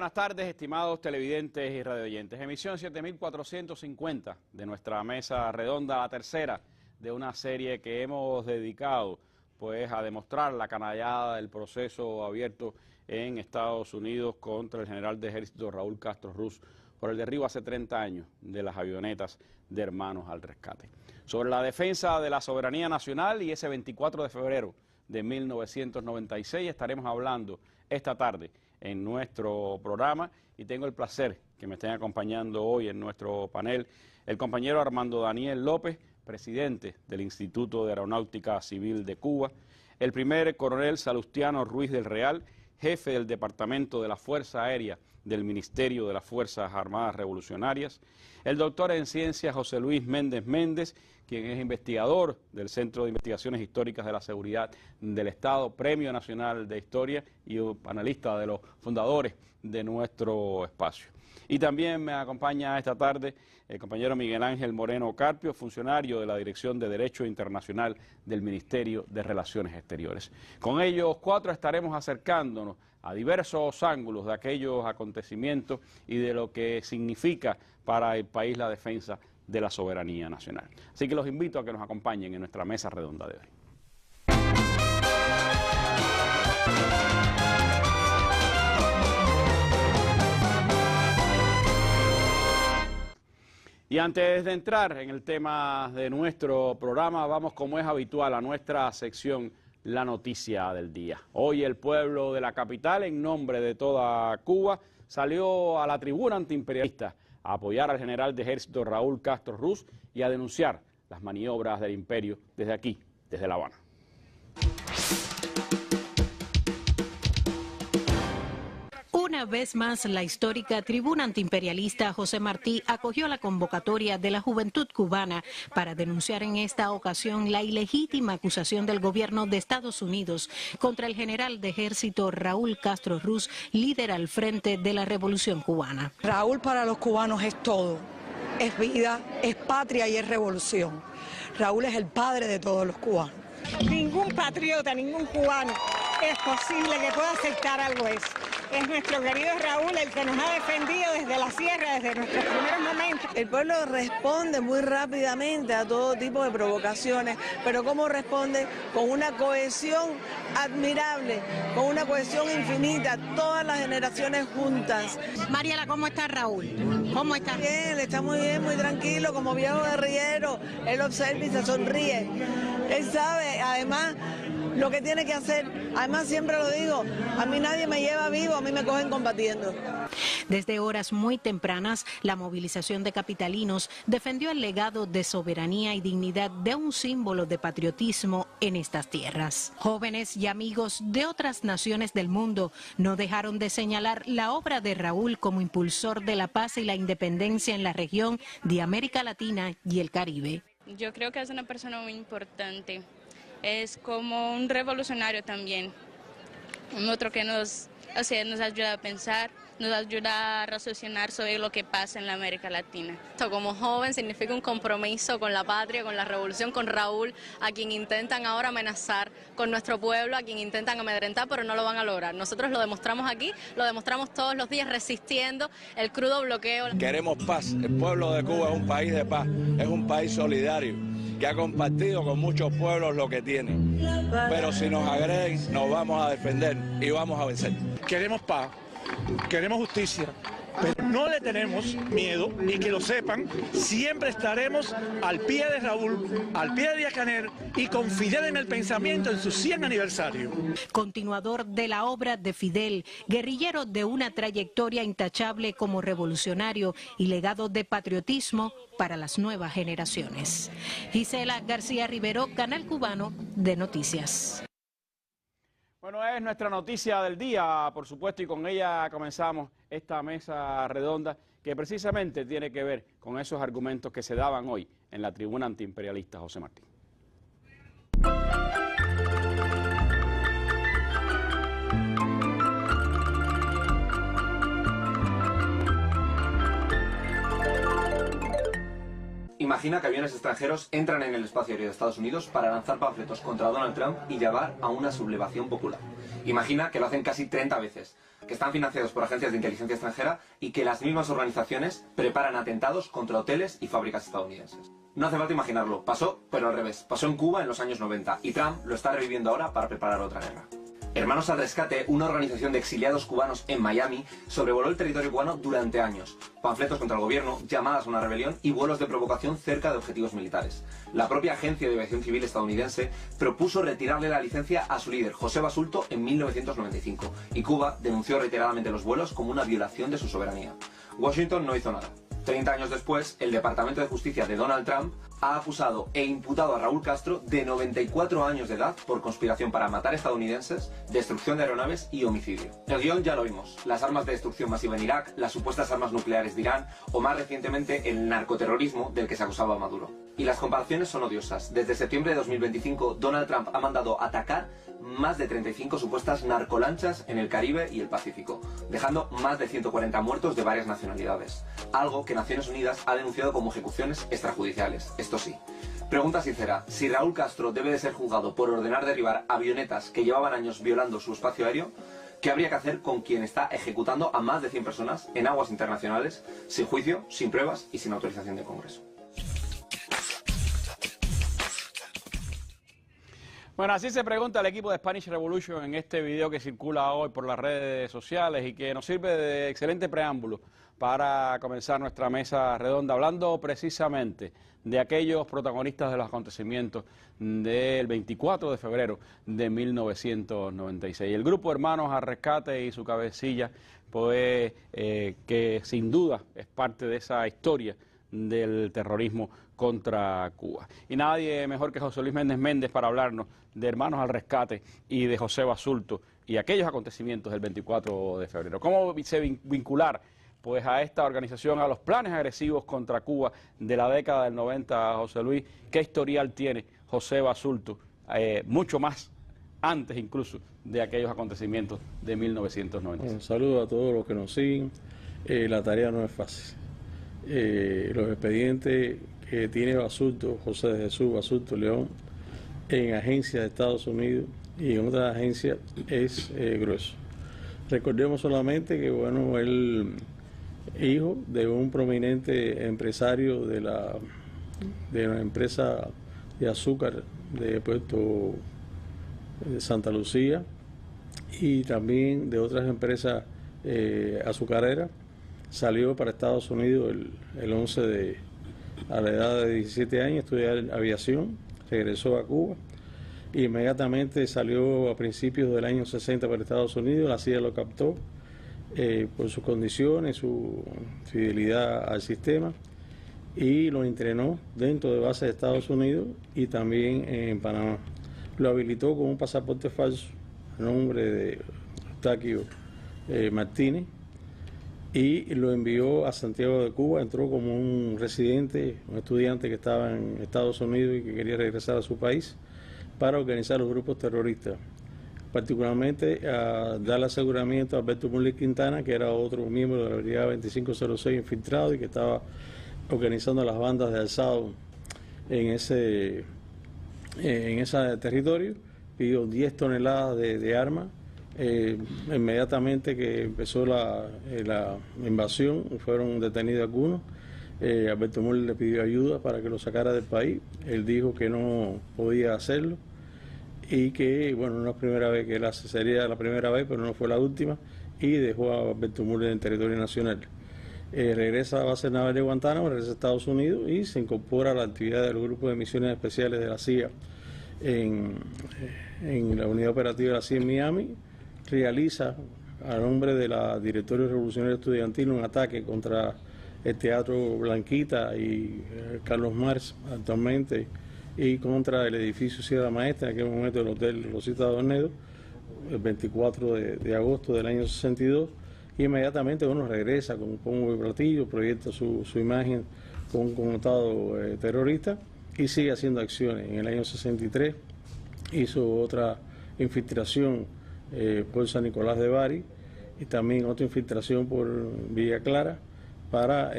buenas tardes, estimados televidentes y radioyentes. Emisión 7450 de nuestra mesa redonda, la tercera de una serie que hemos dedicado pues a demostrar la canallada del proceso abierto en Estados Unidos contra el general de ejército Raúl Castro Ruz por el derribo hace 30 años de las avionetas de Hermanos al Rescate. Sobre la defensa de la soberanía nacional y ese 24 de febrero de 1996 estaremos hablando esta tarde en nuestro programa y tengo el placer que me estén acompañando hoy en nuestro panel el compañero Armando Daniel López, presidente del Instituto de Aeronáutica Civil de Cuba, el primer coronel Salustiano Ruiz del Real, jefe del Departamento de la Fuerza Aérea del Ministerio de las Fuerzas Armadas Revolucionarias, el doctor en Ciencias José Luis Méndez Méndez, quien es investigador del Centro de Investigaciones Históricas de la Seguridad del Estado, Premio Nacional de Historia y un panelista de los fundadores de nuestro espacio. Y también me acompaña esta tarde el compañero Miguel Ángel Moreno Carpio, funcionario de la Dirección de Derecho Internacional del Ministerio de Relaciones Exteriores. Con ellos cuatro estaremos acercándonos a diversos ángulos de aquellos acontecimientos y de lo que significa para el país la defensa de la soberanía nacional. Así que los invito a que nos acompañen en nuestra mesa redonda de hoy. Y antes de entrar en el tema de nuestro programa, vamos como es habitual a nuestra sección La Noticia del Día. Hoy el pueblo de la capital, en nombre de toda Cuba, salió a la tribuna antiimperialista a apoyar al general de ejército Raúl Castro Ruz y a denunciar las maniobras del imperio desde aquí, desde La Habana. Una vez más, la histórica tribuna antiimperialista José Martí acogió la convocatoria de la juventud cubana para denunciar en esta ocasión la ilegítima acusación del gobierno de Estados Unidos contra el general de ejército Raúl Castro Ruz, líder al frente de la revolución cubana. Raúl para los cubanos es todo, es vida, es patria y es revolución. Raúl es el padre de todos los cubanos. Ningún patriota, ningún cubano es posible que pueda aceptar algo eso. Es nuestro querido Raúl el que nos ha defendido desde la sierra, desde nuestros primeros momentos. El pueblo responde muy rápidamente a todo tipo de provocaciones, pero ¿cómo responde? Con una cohesión admirable, con una cohesión infinita, todas las generaciones juntas. Mariela, ¿cómo está Raúl? ¿Cómo está? Bien, está muy bien, muy tranquilo, como viejo guerrillero. Él observa y se sonríe. Él sabe, además, lo que tiene que hacer. Además, siempre lo digo, a mí nadie me lleva vivo, a mí me cogen combatiendo. Desde horas muy tempranas, la movilización de capitalinos defendió el legado de soberanía y dignidad de un símbolo de patriotismo en estas tierras. Jóvenes y amigos de otras naciones del mundo no dejaron de señalar la obra de Raúl como impulsor de la paz y la independencia en la región de América Latina y el Caribe. Yo creo que es una persona muy importante. Es como un revolucionario también, un otro que nos ayuda a pensar, nos ayuda a raciocinar sobre lo que pasa en la América Latina. Esto como joven significa un compromiso con la patria, con la revolución, con Raúl, a quien intentan ahora amenazar, con nuestro pueblo, a quien intentan amedrentar, pero no lo van a lograr. Nosotros lo demostramos aquí, lo demostramos todos los días resistiendo el crudo bloqueo. Queremos paz, el pueblo de Cuba es un país de paz, es un país solidario, que ha compartido con muchos pueblos lo que tiene. Pero si nos agreden, nos vamos a defender y vamos a vencer. Queremos paz, queremos justicia, pero no le tenemos miedo y que lo sepan, siempre estaremos al pie de Raúl, al pie de Díaz-Canel y con Fidel en el pensamiento en su 100 aniversario. Continuador de la obra de Fidel, guerrillero de una trayectoria intachable como revolucionario y legado de patriotismo para las nuevas generaciones. Gisela García Rivero, Canal Cubano de Noticias. Bueno, es nuestra noticia del día, por supuesto, y con ella comenzamos esta mesa redonda que precisamente tiene que ver con esos argumentos que se daban hoy en la tribuna antiimperialista José Martí. Imagina que aviones extranjeros entran en el espacio aéreo de Estados Unidos para lanzar panfletos contra Donald Trump y llevar a una sublevación popular. Imagina que lo hacen casi 30 veces. que están financiados por agencias de inteligencia extranjera y que las mismas organizaciones preparan atentados contra hoteles y fábricas estadounidenses. No hace falta imaginarlo, pasó, pero al revés. Pasó en Cuba en los años 90 y Trump lo está reviviendo ahora para preparar otra guerra. Hermanos al Rescate, una organización de exiliados cubanos en Miami, sobrevoló el territorio cubano durante años. Panfletos contra el gobierno, llamadas a una rebelión y vuelos de provocación cerca de objetivos militares. La propia Agencia de Aviación Civil estadounidense propuso retirarle la licencia a su líder, José Basulto, en 1995, y Cuba denunció reiteradamente los vuelos como una violación de su soberanía. Washington no hizo nada. 30 años después, el Departamento de Justicia de Donald Trump ha acusado e imputado a Raúl Castro, de 94 años de edad, por conspiración para matar estadounidenses, destrucción de aeronaves y homicidio. El guión ya lo vimos: las armas de destrucción masiva en Irak, las supuestas armas nucleares de Irán o, más recientemente, el narcoterrorismo del que se acusaba a Maduro. Y las comparaciones son odiosas. Desde septiembre de 2025, Donald Trump ha mandado atacar más de 35 supuestas narcolanchas en el Caribe y el Pacífico, dejando más de 140 muertos de varias nacionalidades. Algo que Naciones Unidas ha denunciado como ejecuciones extrajudiciales. Esto sí. Pregunta sincera: si Raúl Castro debe de ser juzgado por ordenar derribar avionetas que llevaban años violando su espacio aéreo, ¿qué habría que hacer con quien está ejecutando a más de 100 personas en aguas internacionales, sin juicio, sin pruebas y sin autorización del Congreso? Bueno, así se pregunta el equipo de Spanish Revolution en este video que circula hoy por las redes sociales y que nos sirve de excelente preámbulo para comenzar nuestra mesa redonda, hablando precisamente de aquellos protagonistas de los acontecimientos del 24 de febrero de 1996. El grupo Hermanos al Rescate y su cabecilla, pues que sin duda es parte de esa historia del terrorismo contra Cuba. Y nadie mejor que José Luis Méndez Méndez para hablarnos de Hermanos al Rescate y de José Basulto y aquellos acontecimientos del 24 de febrero. ¿Cómo se vincular pues a esta organización, a los planes agresivos contra Cuba de la década del 90, José Luis? ¿Qué historial tiene José Basulto? Mucho más antes incluso de aquellos acontecimientos de 1996. Un saludo a todos los que nos siguen. La tarea no es fácil. Los expedientes que tiene Basulto, José Jesús Basulto León, en agencias de Estados Unidos y en otras agencias es grueso. Recordemos solamente que, bueno, él, hijo de un prominente empresario de la empresa de azúcar de Puerto de Santa Lucía y también de otras empresas azucareras, salió para Estados Unidos el 11 a la edad de 17 años, a estudiar aviación, regresó a Cuba e inmediatamente salió a principios del año 60 para Estados Unidos. La CIA lo captó por sus condiciones, su fidelidad al sistema, y lo entrenó dentro de bases de Estados Unidos y también en Panamá. Lo habilitó con un pasaporte falso a nombre de Eustaquio Martínez y lo envió a Santiago de Cuba. Entró como un residente, un estudiante que estaba en Estados Unidos y que quería regresar a su país para organizar los grupos terroristas, particularmente a darle aseguramiento a Alberto Múnez Quintana, que era otro miembro de la Brigada 2506 infiltrado y que estaba organizando las bandas de alzado en ese territorio. Pidió 10 toneladas de armas. Inmediatamente que empezó la invasión, fueron detenidos algunos. Alberto Múnez le pidió ayuda para que lo sacara del país. Él dijo que no podía hacerlo y que, bueno, no es la primera vez que él hace, sería la primera vez, pero no fue la última, y dejó a Alberto Múnez en territorio nacional. Regresa a la base naval de Guantánamo, regresa a Estados Unidos y se incorpora a la actividad del grupo de misiones especiales de la CIA en la unidad operativa de la CIA en Miami. Realiza a nombre de la Directorio Revolucionario Estudiantil un ataque contra el Teatro Blanquita y Carlos Marx actualmente, y contra el edificio Sierra Maestra, en aquel momento el Hotel Rosita de Ornedo, el 24 de agosto del año 62, y inmediatamente regresa con pombo y platillo, proyecta su imagen con un connotado terrorista y sigue haciendo acciones. En el año 63 hizo otra infiltración por San Nicolás de Bari y también otra infiltración por Villa Clara para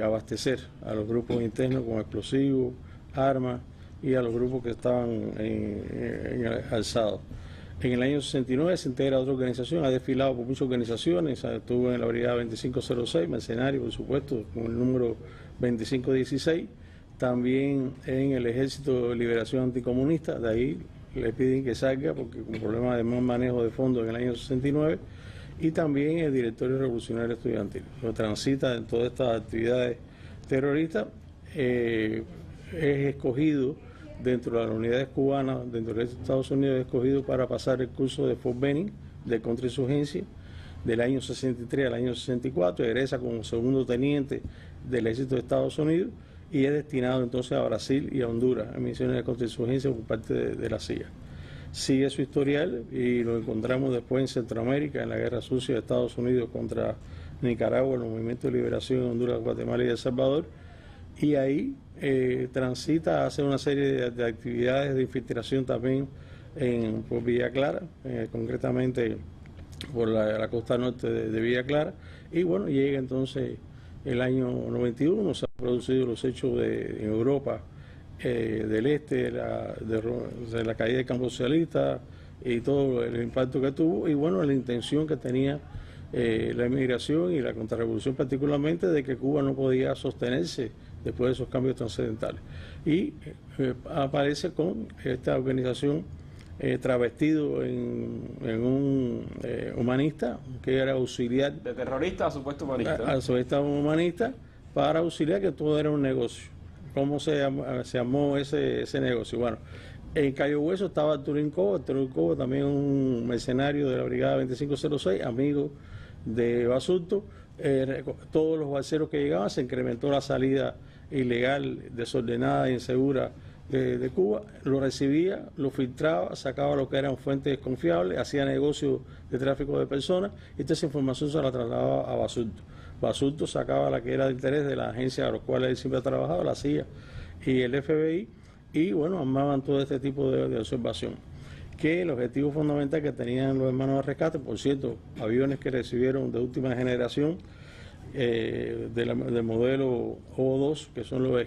abastecer a los grupos internos con explosivos, armas y a los grupos que estaban en el alzado. En el año 69 se integra a otra organización, ha desfilado por muchas organizaciones, estuvo en la Brigada 2506, mercenario, por supuesto, con el número 2516, también en el Ejército de Liberación Anticomunista, de ahí le piden que salga porque con problemas de mal manejo de fondos en el año 69, y también el Directorio Revolucionario Estudiantil. Lo transita en todas estas actividades terroristas, es escogido dentro de las unidades cubanas, dentro de Estados Unidos, es escogido para pasar el curso de Fort Benning, de contrainsurgencia, del año 63 al año 64, egresa como segundo teniente del ejército de Estados Unidos y es destinado entonces a Brasil y a Honduras en misiones de contrainsurgencia por parte de la CIA. Sigue su historial y lo encontramos después en Centroamérica, en la guerra sucia de Estados Unidos contra Nicaragua, en los movimientos de liberación en Honduras, Guatemala y El Salvador, y ahí transita, hace una serie de actividades de infiltración también por Villa Clara, concretamente por la costa norte de Villa Clara, y bueno, llega entonces el año 91, se han producido los hechos en Europa del este, de la caída del campo socialista y todo el impacto que tuvo, y bueno, la intención que tenía la inmigración y la contrarrevolución particularmente de que Cuba no podía sostenerse después de esos cambios trascendentales. Y aparece con esta organización travestido en un humanista, que era auxiliar. De terrorista a supuesto humanista. A supuesto humanista, para auxiliar que todo era un negocio. ¿Cómo se llamó ese negocio? Bueno, en Cayo Hueso estaba Arturín Cobo también un mercenario de la Brigada 2506, amigo de Basulto. Todos los balseros que llegaban, se incrementó la salida ilegal, desordenada e insegura de Cuba, lo recibía, lo filtraba, sacaba lo que eran fuentes confiables, hacía negocios de tráfico de personas y toda esa información se la trasladaba a Basulto. Basulto sacaba la que era de interés de la agencia a los cuales él siempre ha trabajado, la CIA y el FBI, y bueno, armaban todo este tipo de observación. Que el objetivo fundamental que tenían los hermanos de rescate, por cierto, aviones que recibieron de última generación, del modelo O2, que son los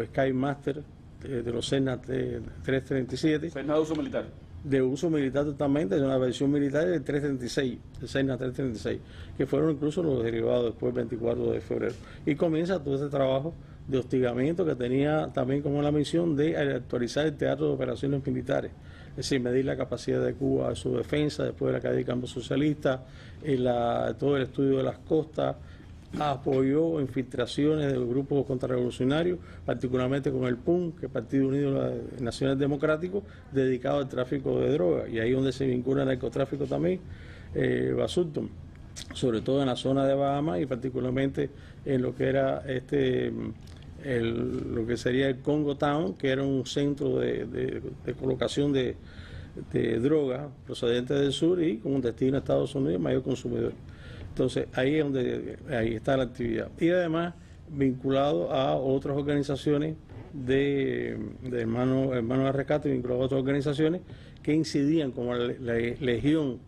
Skymaster de los Cessna 337. ¿Cessna de uso militar? De uso militar totalmente, de una versión militar del 336, el Cessna 336, que fueron incluso los derivados después del 24 de febrero. Y comienza todo este trabajo de hostigamiento que tenía también como la misión de actualizar el teatro de operaciones militares, es decir, medir la capacidad de Cuba a su defensa después de la caída del campo socialista, todo el estudio de las costas. Apoyó infiltraciones de grupos contrarrevolucionarios, particularmente con el PUN, que es Partido Unido Nacional Democrático, dedicado al tráfico de drogas, y ahí donde se vincula el narcotráfico también, Basulto, sobre todo en la zona de Bahamas y particularmente en lo que era lo que sería el Congo Town, que era un centro de colocación de drogas procedentes del sur y con un destino a Estados Unidos, mayor consumidor. Entonces, ahí está la actividad. Y además, vinculado a otras organizaciones de hermanos de rescate, vinculado a otras organizaciones que incidían, como la Legión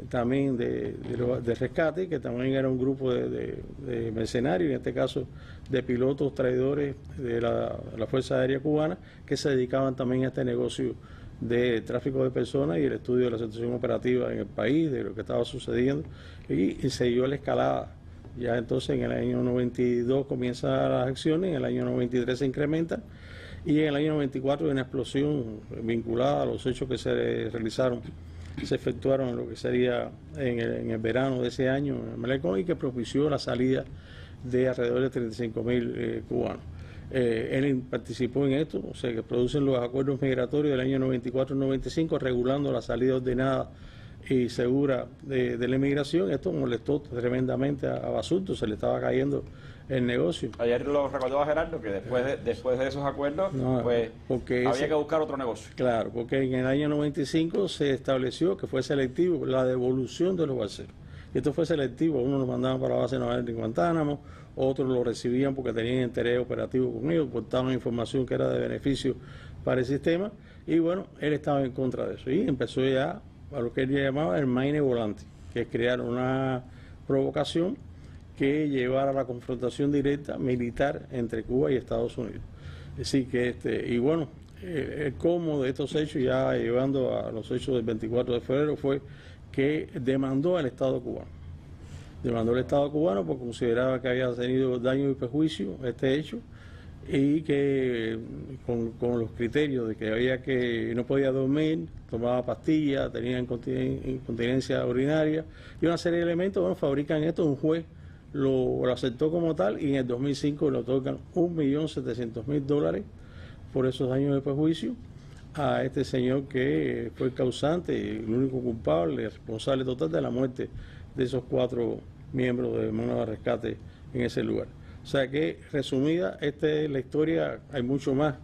también de rescate, que también era un grupo de mercenarios, en este caso de pilotos traidores de la Fuerza Aérea Cubana, que se dedicaban también a este negocio de tráfico de personas y el estudio de la situación operativa en el país, de lo que estaba sucediendo, y se dio la escalada. Ya entonces en el año 92 comienzan las acciones, en el año 93 se incrementan, y en el año 94 hay una explosión vinculada a los hechos que se realizaron, se efectuaron en lo que sería en el verano de ese año en Malecón, y que propició la salida de alrededor de 35.000 cubanos. Él participó en esto, o sea que producen los acuerdos migratorios del año 94-95 regulando la salida ordenada y segura de la inmigración. Esto molestó tremendamente a Basulto, se le estaba cayendo el negocio. Ayer lo recordaba Gerardo, que después de esos acuerdos pues había que buscar otro negocio. Claro, porque en el año 95 se estableció que fue selectivo la devolución de los balseros. Y esto fue selectivo, unos lo mandaban para la base naval de Guantánamo, otros lo recibían porque tenían interés operativo con ellos, portaban información que era de beneficio para el sistema, y bueno, él estaba en contra de eso. Y empezó ya a lo que él llamaba el maine volante, que es crear una provocación que llevara a la confrontación directa militar entre Cuba y Estados Unidos. Es decir, que y bueno, el cómo de estos hechos, ya llevando a los hechos del 24 de febrero, fue que demandó al Estado cubano. Demandó al Estado cubano porque consideraba que había tenido daño y perjuicio este hecho, y que con los criterios de que había que no podía dormir, tomaba pastillas, tenía incontinencia urinaria y una serie de elementos. Bueno, fabrican esto, un juez lo aceptó como tal, y en el 2005 le otorgan $1.700.000 por esos daños de perjuicio a este señor, que fue el causante, el único culpable, el responsable total de la muerte de esos 4 miembros de Manos de Rescate en ese lugar. O sea que, resumida, esta es la historia. Hay mucho más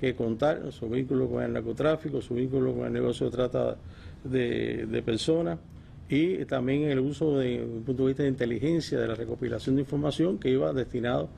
que contar, su vínculo con el narcotráfico, su vínculo con el negocio de trata de personas, y también el uso desde un punto de vista de inteligencia, de la recopilación de información que iba destinado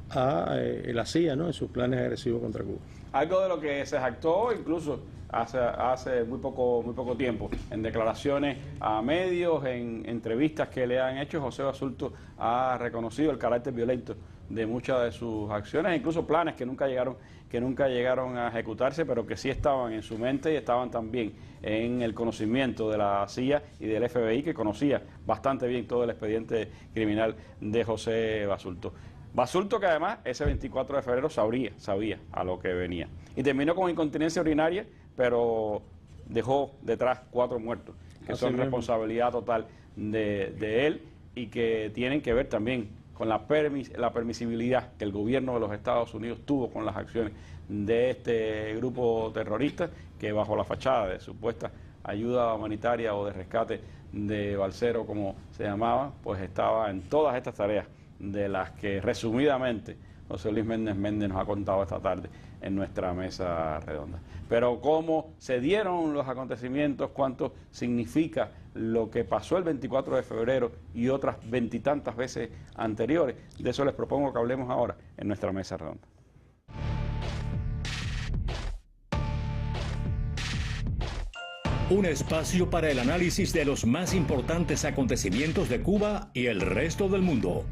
a la CIA, ¿no?, en sus planes agresivos contra Cuba. Algo de lo que se jactó incluso hace muy poco tiempo, en declaraciones a medios, en entrevistas que le han hecho, José Basulto ha reconocido el carácter violento de muchas de sus acciones, incluso planes que nunca llegaron a ejecutarse, pero que sí estaban en su mente y estaban también en el conocimiento de la CIA y del FBI, que conocía bastante bien todo el expediente criminal de José Basulto. Basulto, que además ese 24 de febrero sabía a lo que venía. Y terminó con incontinencia urinaria, pero dejó detrás 4 muertos, que son responsabilidad total de él, y que tienen que ver también con la permisibilidad que el gobierno de los Estados Unidos tuvo con las acciones de este grupo terrorista, que bajo la fachada de supuesta ayuda humanitaria o de rescate de balsero, como se llamaba, pues estaba en todas estas tareas de las que resumidamente José Luis Méndez nos ha contado esta tarde en nuestra mesa redonda. Pero cómo se dieron los acontecimientos, cuánto significa lo que pasó el 24 de febrero y otras 20 y tantas veces anteriores, de eso les propongo que hablemos ahora en nuestra mesa redonda. Un espacio para el análisis de los más importantes acontecimientos de Cuba y el resto del mundo.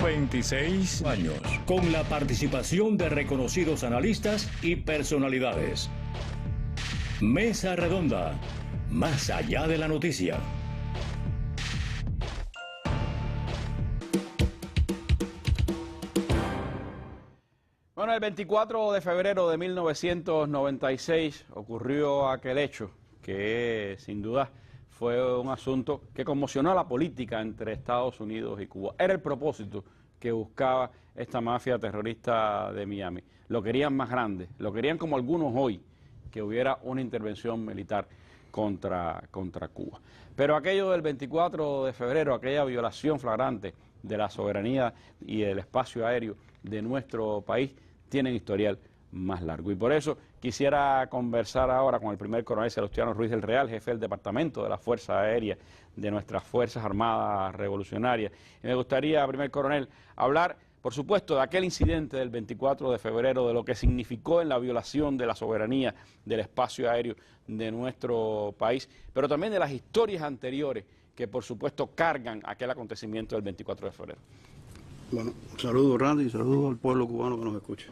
26 años, con la participación de reconocidos analistas y personalidades. Mesa Redonda, más allá de la noticia. Bueno, el 24 de febrero de 1996 ocurrió aquel hecho que sin duda fue un asunto que conmocionó a la política entre Estados Unidos y Cuba. Era el propósito que buscaba esta mafia terrorista de Miami. Lo querían más grande, lo querían como algunos hoy, que hubiera una intervención militar contra Cuba. Pero aquello del 24 de febrero, aquella violación flagrante de la soberanía y del espacio aéreo de nuestro país, tienen historial más largo. Y por eso quisiera conversar ahora con el primer coronel Salustiano Ruiz del Real, jefe del Departamento de la Fuerza Aérea de nuestras Fuerzas Armadas Revolucionarias. Y me gustaría, primer coronel, hablar, por supuesto, de aquel incidente del 24 de febrero, de lo que significó en la violación de la soberanía del espacio aéreo de nuestro país, pero también de las historias anteriores que, por supuesto, cargan aquel acontecimiento del 24 de febrero. Bueno, saludos, Randy, y saludos al pueblo cubano que nos escucha.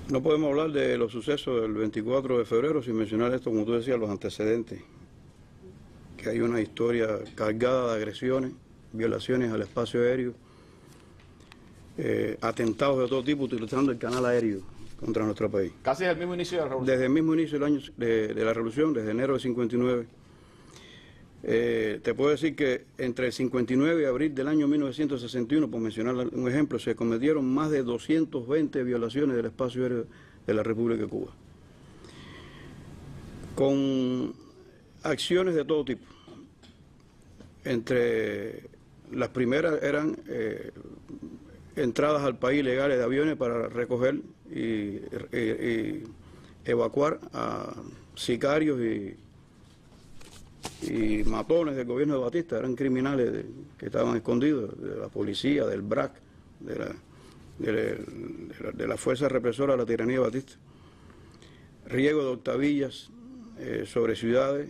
No podemos hablar de los sucesos del 24 de febrero sin mencionar esto, como tú decías, los antecedentes. Que hay una historia cargada de agresiones, violaciones al espacio aéreo, atentados de todo tipo utilizando el canal aéreo contra nuestro país. Casi desde el mismo inicio de la revolución. Desde el mismo inicio del año de la revolución, desde enero de 59. Te puedo decir que entre el 59 y abril del año 1961, por mencionar un ejemplo, se cometieron más de 220 violaciones del espacio aéreo de la República de Cuba, con acciones de todo tipo. Entre las primeras eran entradas al país legales de aviones para recoger y evacuar a sicarios y matones del gobierno de Batista. Eran criminales que estaban escondidos de la policía, del BRAC, de la fuerza represora de la tiranía de Batista. Riego de octavillas sobre ciudades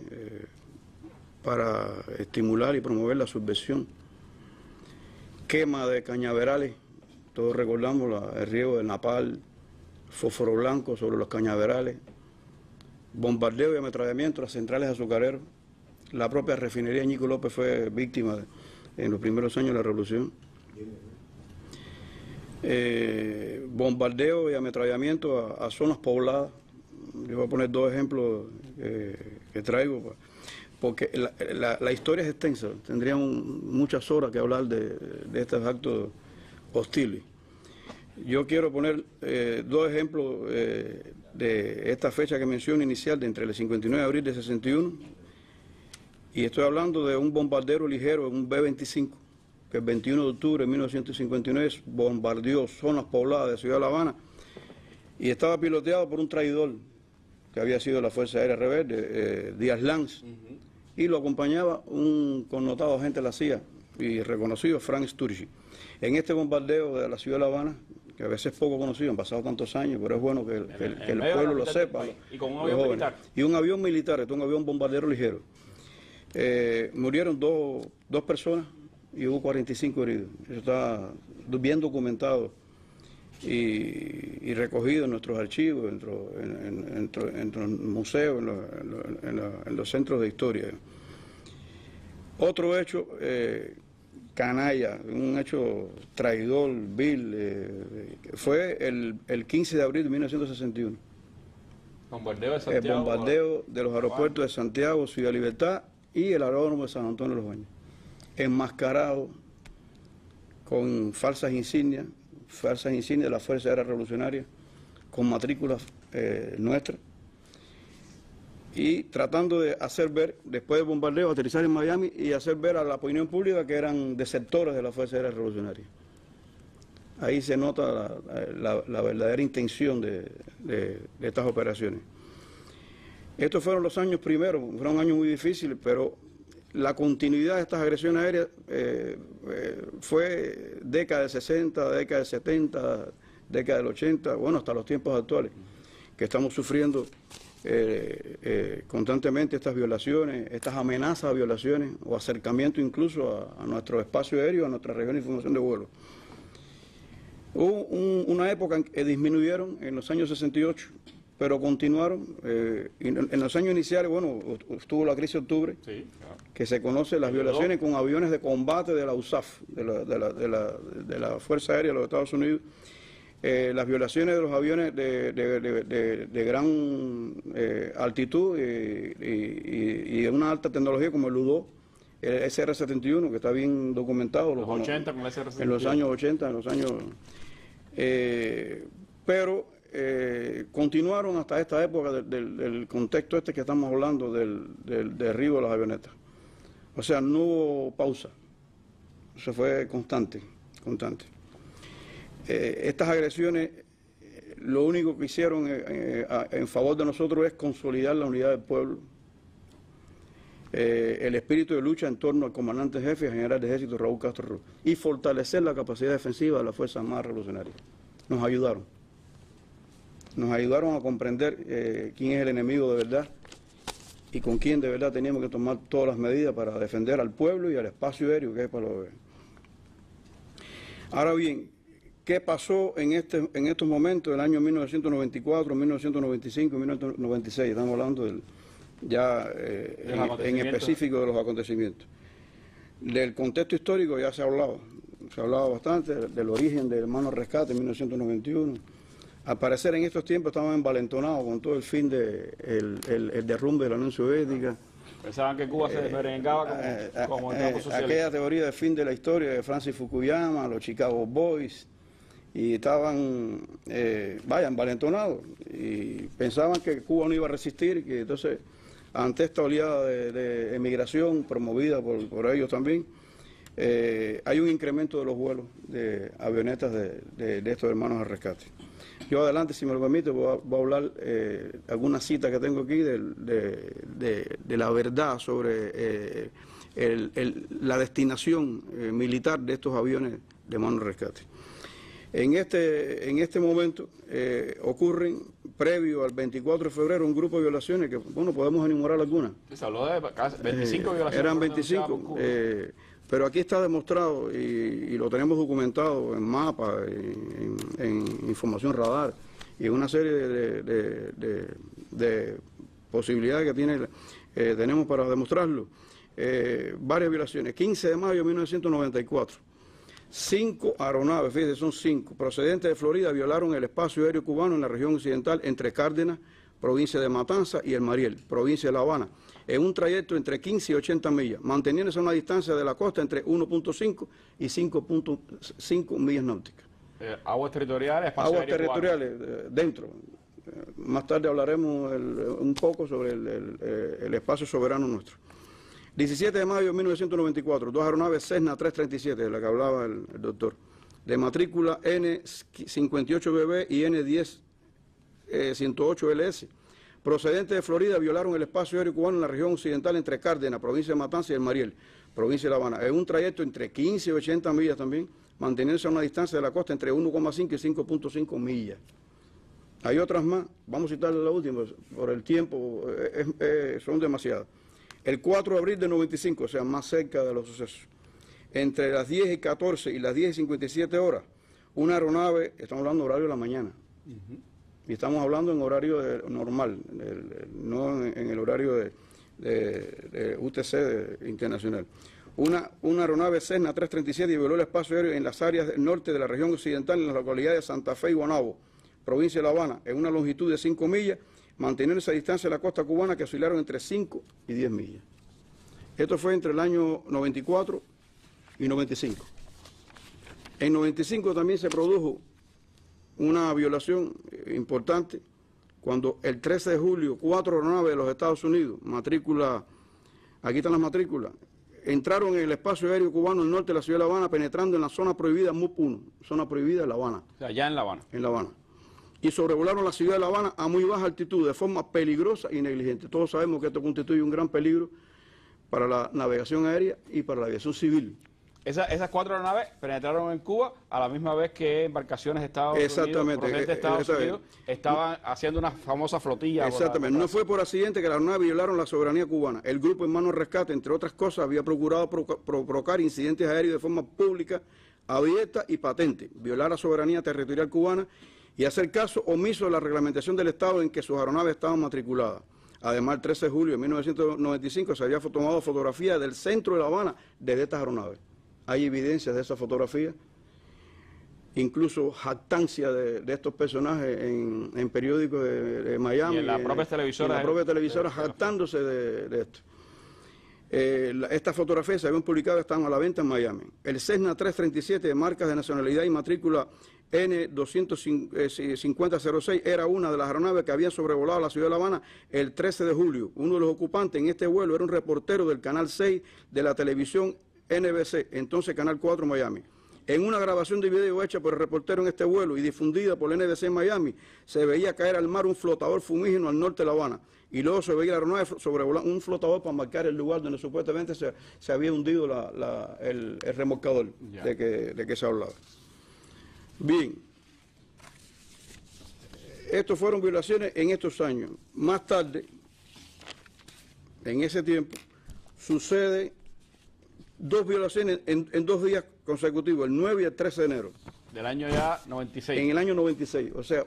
para estimular y promover la subversión. Quema de cañaverales, todos recordamos el riego del napal fósforo blanco sobre los cañaverales, bombardeo y ametrallamiento a las centrales azucareras. La propia refinería Ñico López fue víctima en los primeros años de la revolución. Bombardeo y ametrallamiento a zonas pobladas. Yo voy a poner dos ejemplos que traigo, porque la historia es extensa. Tendríamos muchas horas que hablar de estos actos hostiles. Yo quiero poner dos ejemplos de esta fecha que menciono inicial, de entre el 59 de abril de 61, y estoy hablando de un bombardero ligero, un B-25, que el 21 de octubre de 1959 bombardeó zonas pobladas de Ciudad de La Habana y estaba piloteado por un traidor que había sido la Fuerza Aérea Rebelde, Díaz Lanz, y lo acompañaba un connotado agente de la CIA y reconocido, Frank Sturgis. En este bombardeo de la Ciudad de La Habana, que a veces es poco conocido, han pasado tantos años, pero es bueno que el pueblo lo sepa. Y con un avión militar. Y un avión militar, un avión bombardero ligero. Murieron dos personas y hubo 45 heridos. Eso está bien documentado y recogido en nuestros archivos, en los museos, en los centros de historia. Otro hecho canalla, un hecho traidor, vil, fue el 15 de abril de 1961. Bombardeo de Santiago. El bombardeo de los aeropuertos de Santiago, Ciudad Libertad y el aeródromo de San Antonio de los Baños. Enmascarado con falsas insignias de la Fuerza Aérea Revolucionaria, con matrículas nuestras, y tratando de hacer ver, después del bombardeo, aterrizar en Miami y hacer ver a la opinión pública que eran desertores de la Fuerza Aérea Revolucionaria. Ahí se nota la verdadera intención de estas operaciones. Estos fueron los años primeros, fueron años muy difíciles, pero la continuidad de estas agresiones aéreas fue década del 60, década del 70, década del 80, bueno, hasta los tiempos actuales, que estamos sufriendo constantemente estas violaciones, estas amenazas a violaciones o acercamiento incluso a nuestro espacio aéreo, a nuestra región de información de vuelo. Hubo una época en que disminuyeron en los años 68, pero continuaron. En los años iniciales, bueno, estuvo la crisis de octubre, sí, claro, que se conoce las violaciones con aviones de combate de la USAF, de la Fuerza Aérea de los Estados Unidos, las violaciones de los aviones de gran altitud y de una alta tecnología como el U-2, el SR-71, que está bien documentado. Los 80 con el SR-71. En los años 80, en los años... pero continuaron hasta esta época del contexto este que estamos hablando, del derribo de las avionetas. O sea, no hubo pausa. Eso fue constante. Estas agresiones, lo único que hicieron en favor de nosotros es consolidar la unidad del pueblo, el espíritu de lucha en torno al comandante jefe y general de ejército Raúl Castro Ruz, y fortalecer la capacidad defensiva de las Fuerzas Armadas Revolucionarias. Nos ayudaron a comprender quién es el enemigo de verdad y con quién de verdad teníamos que tomar todas las medidas para defender al pueblo y al espacio aéreo que es para los... Ahora bien, ¿qué pasó en estos momentos del año 1994, 1995, 1996? Estamos hablando en específico de los acontecimientos. Del contexto histórico ya se ha hablado bastante, del origen del Hermano Rescate en 1991. Al parecer en estos tiempos estaban envalentonados con todo el fin el derrumbe de la Unión Soviética. Pensaban que Cuba se desmerengaba como el campo socialista. Aquella teoría del fin de la historia de Francis Fukuyama, los Chicago Boys, y estaban, envalentonados, y pensaban que Cuba no iba a resistir, que entonces, ante esta oleada de emigración promovida por ellos también, hay un incremento de los vuelos de avionetas de estos hermanos al rescate. Yo adelante, si me lo permite, voy a hablar alguna cita que tengo aquí de la verdad sobre la destinación militar de estos aviones de hermanos al rescate. En este momento ocurren, previo al 24 de febrero, un grupo de violaciones que, bueno, podemos enumerar algunas. Se habló de 25 violaciones. Eran 25, pero aquí está demostrado y lo tenemos documentado en mapas, en información radar y una serie de posibilidades que tenemos para demostrarlo. Varias violaciones. 15 de mayo de 1994. 5 aeronaves, fíjense, son 5, procedentes de Florida, violaron el espacio aéreo cubano en la región occidental entre Cárdenas, provincia de Matanzas, y El Mariel, provincia de La Habana, en un trayecto entre 15 y 80 millas, manteniéndose a una distancia de la costa entre 1.5 y 5.5 millas náuticas. Aguas territoriales, espacio aguas aéreo territoriales, dentro. Más tarde hablaremos un poco sobre el espacio soberano nuestro. 17 de mayo de 1994, 2 aeronaves Cessna 337, de la que hablaba el doctor, de matrícula N58BB y N10-108LS, procedentes de Florida, violaron el espacio aéreo cubano en la región occidental entre Cárdenas, provincia de Matanzas, y El Mariel, provincia de La Habana, en un trayecto entre 15 y 80 millas también, manteniéndose a una distancia de la costa entre 1,5 y 5.5 millas. Hay otras más, vamos a citar la última, por el tiempo, son demasiadas. El 4 de abril de 95, o sea, más cerca de los sucesos, entre las 10 y 14 y las 10 y 57 horas, una aeronave, estamos hablando de horario de la mañana, y estamos hablando en horario normal, no en el horario de UTC internacional. Una aeronave Cessna 337 violó el espacio aéreo en las áreas del norte de la región occidental, en las localidades de Santa Fe y Guanabo, provincia de La Habana, en una longitud de 5 millas, manteniendo esa distancia de la costa cubana que oscilaron entre 5 y 10 millas. Esto fue entre el año 94 y 95. En 95 también se produjo una violación importante cuando el 13 de julio 4 aeronaves de los Estados Unidos, matrícula, aquí están las matrículas, entraron en el espacio aéreo cubano al norte de la ciudad de La Habana, penetrando en la zona prohibida MUP 1, zona prohibida de La Habana. O sea, ya en La Habana. En La Habana. Y sobrevolaron la ciudad de La Habana a muy baja altitud, de forma peligrosa y negligente. Todos sabemos que esto constituye un gran peligro para la navegación aérea y para la aviación civil. Esas 4 aeronaves penetraron en Cuba a la misma vez que embarcaciones de Estados Unidos estaban haciendo una famosa flotilla. Exactamente. No fue por accidente que las aeronaves violaron la soberanía cubana. El grupo Hermanos Rescate, entre otras cosas, había procurado provocar incidentes aéreos de forma pública, abierta y patente, violar la soberanía territorial cubana y hacer caso omiso de la reglamentación del Estado en que sus aeronaves estaban matriculadas. Además, el 13 de julio de 1995 se había tomado fotografía del centro de La Habana de estas aeronaves. Hay evidencias de esa fotografía, incluso jactancia de estos personajes en periódicos de Miami. Y en las propias televisoras. Jactándose de esto. Estas fotografías se habían publicado, estaban a la venta en Miami. El Cessna 337 de marcas de nacionalidad y matrícula N25006 era una de las aeronaves que habían sobrevolado la ciudad de La Habana el 13 de julio. Uno de los ocupantes en este vuelo era un reportero del Canal 6 de la televisión NBC, entonces Canal 4 Miami. En una grabación de video hecha por el reportero en este vuelo y difundida por el NBC en Miami, se veía caer al mar un flotador fumígeno al norte de La Habana. Y luego se veía la aeronave sobrevolando un flotador para marcar el lugar donde supuestamente se había hundido el remolcador de que se hablaba. Bien, estos fueron violaciones en estos años. Más tarde, en ese tiempo, sucede 2 violaciones en 2 días consecutivos, el 9 y el 13 de enero. Del año ya 96. En el año 96, o sea,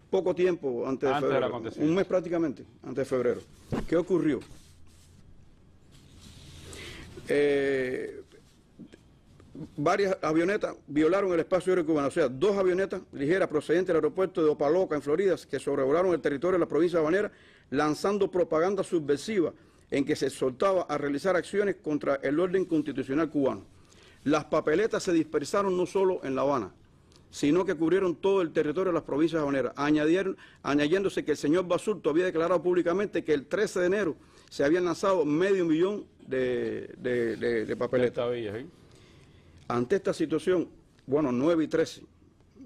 poco tiempo antes de febrero, un mes prácticamente antes de febrero. ¿Qué ocurrió? Varias avionetas violaron el espacio aéreo cubano, o sea, 2 avionetas ligeras procedentes del aeropuerto de Opaloca, en Florida, que sobrevolaron el territorio de la provincia habanera, lanzando propaganda subversiva en que se exhortaba a realizar acciones contra el orden constitucional cubano. Las papeletas se dispersaron no solo en La Habana, sino que cubrieron todo el territorio de las provincias habaneras, añadiéndose que el señor Basurto había declarado públicamente que el 13 de enero se habían lanzado 500.000 de papeletas. Ante esta situación, 9 y 13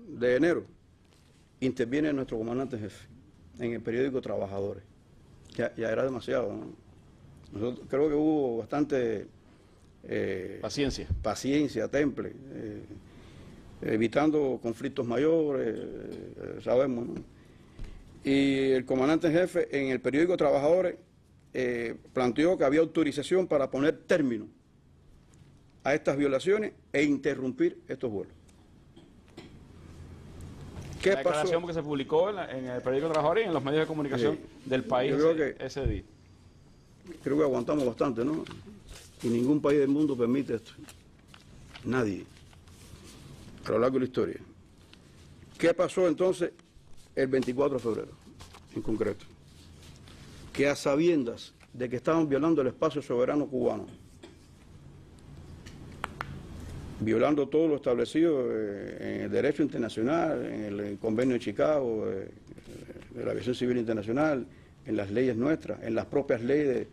de enero, interviene nuestro comandante jefe en el periódico Trabajadores. Ya era demasiado, ¿no? Nosotros, creo que hubo bastante paciencia, temple, evitando conflictos mayores, sabemos, ¿no? Y el comandante en jefe en el periódico Trabajadores planteó que había autorización para poner término a estas violaciones e interrumpir estos vuelos. La declaración que se publicó en el periódico Trabajador y en los medios de comunicación del país ese día. Creo que aguantamos bastante, ¿no? Y ningún país del mundo permite esto. Nadie. A lo largo de la historia. ¿Qué pasó entonces el 24 de febrero, en concreto? Que a sabiendas de que estaban violando el espacio soberano cubano, violando todo lo establecido en el derecho internacional, en el convenio de Chicago, de la aviación civil internacional, en las leyes nuestras, en las propias leyes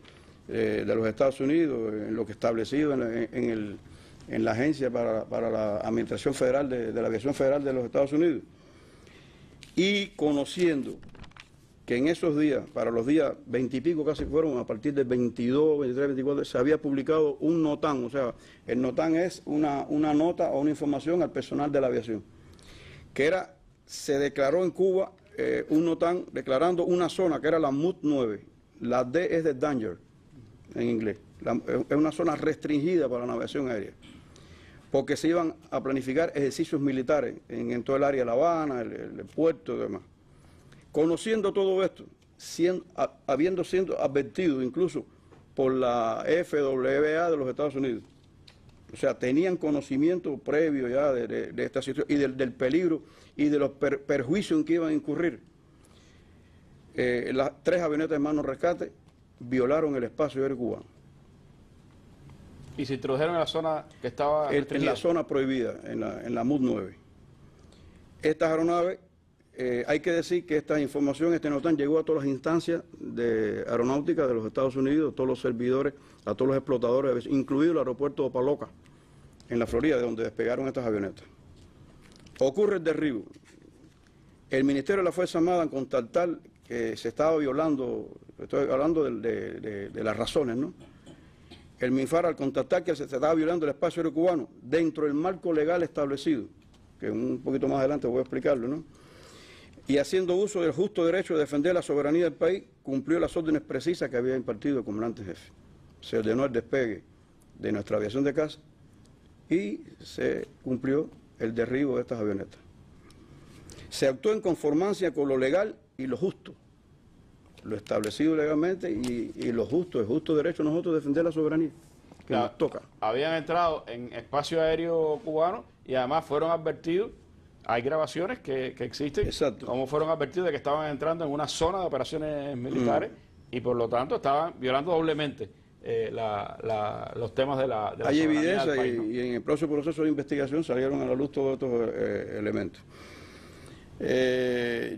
de los Estados Unidos, en lo que establecido en la Agencia para la Administración Federal de la Aviación Federal de los Estados Unidos. Y conociendo que en esos días, para los días 20 y pico casi fueron, a partir del 22, 23, 24, se había publicado un NOTAM, o sea, el NOTAM es una nota o una información al personal de la aviación, que se declaró en Cuba un NOTAM declarando una zona que era la MUD 9, la D es de Danger, en inglés, es una zona restringida para la navegación aérea, porque se iban a planificar ejercicios militares en todo el área de La Habana, el puerto y demás. Conociendo todo esto, habiendo sido advertido incluso por la FAA de los Estados Unidos, o sea, tenían conocimiento previo ya de esta situación y del peligro y de los perjuicios en que iban a incurrir, las 3 avionetas de mano rescate violaron el espacio aéreo cubano. ¿Y se introdujeron en la zona que estaba en la zona prohibida, en la MUD 9. Estas aeronaves, hay que decir que esta información, este NOTAM, llegó a todas las instancias de aeronáutica de los Estados Unidos, a todos los servidores, a todos los explotadores, incluido el aeropuerto de Opaloca, en la Florida, de donde despegaron estas avionetas. Ocurre el derribo. El Ministerio de la Fuerza Armada, en constatar que se estaba violando, estoy hablando de las razones, ¿no? El MINFAR, al constatar que se estaba violando el espacio aéreo cubano dentro del marco legal establecido, que un poquito más adelante voy a explicarlo, ¿no? Y haciendo uso del justo derecho de defender la soberanía del país, cumplió las órdenes precisas que había impartido el comandante jefe. Se ordenó el despegue de nuestra aviación de caza y se cumplió el derribo de estas avionetas. Se actuó en conformancia con lo legal y lo justo, lo establecido legalmente y lo justo, el justo derecho de nosotros defender la soberanía, que nos toca. Habían entrado en espacio aéreo cubano y además fueron advertidos. Hay grabaciones que existen, como fueron advertidos de que estaban entrando en una zona de operaciones militares y por lo tanto estaban violando doblemente los temas de la Hay evidencia país, ¿no? y en el próximo proceso de investigación salieron a la luz todos estos elementos.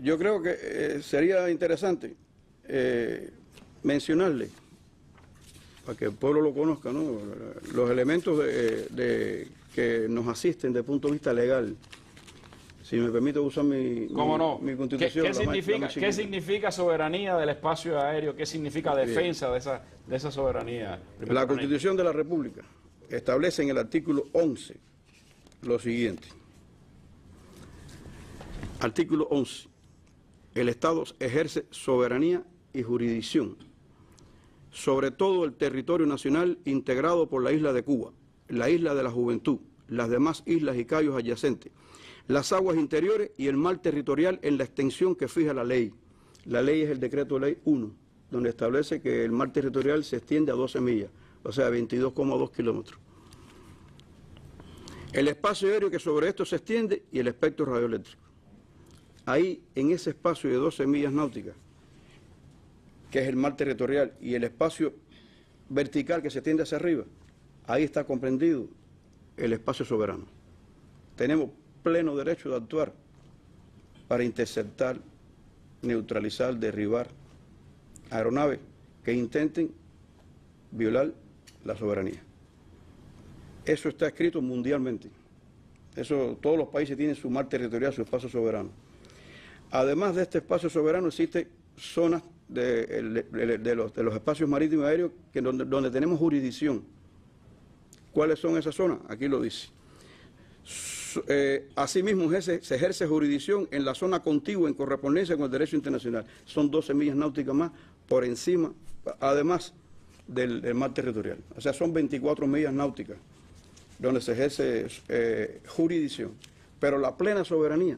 Yo creo que sería interesante mencionarle, para que el pueblo lo conozca, ¿no? Los elementos que nos asisten desde el punto de vista legal. Si me permite usar mi constitución. ¿Qué significa soberanía del espacio aéreo? ¿Qué significa defensa de esa soberanía? La Constitución de la República establece en el artículo 11 lo siguiente. Artículo 11. El Estado ejerce soberanía y jurisdicción sobre todo el territorio nacional integrado por la isla de Cuba, la isla de la Juventud, las demás islas y cayos adyacentes, las aguas interiores y el mar territorial en la extensión que fija la ley. La ley es el decreto de ley 1, donde establece que el mar territorial se extiende a 12 millas, o sea, 22,2 kilómetros. El espacio aéreo que sobre esto se extiende y el espectro radioeléctrico. Ahí, en ese espacio de 12 millas náuticas, que es el mar territorial, y el espacio vertical que se extiende hacia arriba, ahí está comprendido el espacio soberano. Tenemos pleno derecho de actuar para interceptar, neutralizar, derribar aeronaves que intenten violar la soberanía. Eso está escrito mundialmente. Eso, todos los países tienen su mar territorial, su espacio soberano. Además de este espacio soberano, existen zonas de los espacios marítimos y aéreos donde tenemos jurisdicción. ¿Cuáles son esas zonas? Aquí lo dice. Asimismo, se ejerce jurisdicción en la zona contigua en correspondencia con el derecho internacional. Son 12 millas náuticas más por encima, además del mar territorial. O sea, son 24 millas náuticas donde se ejerce jurisdicción. Pero la plena soberanía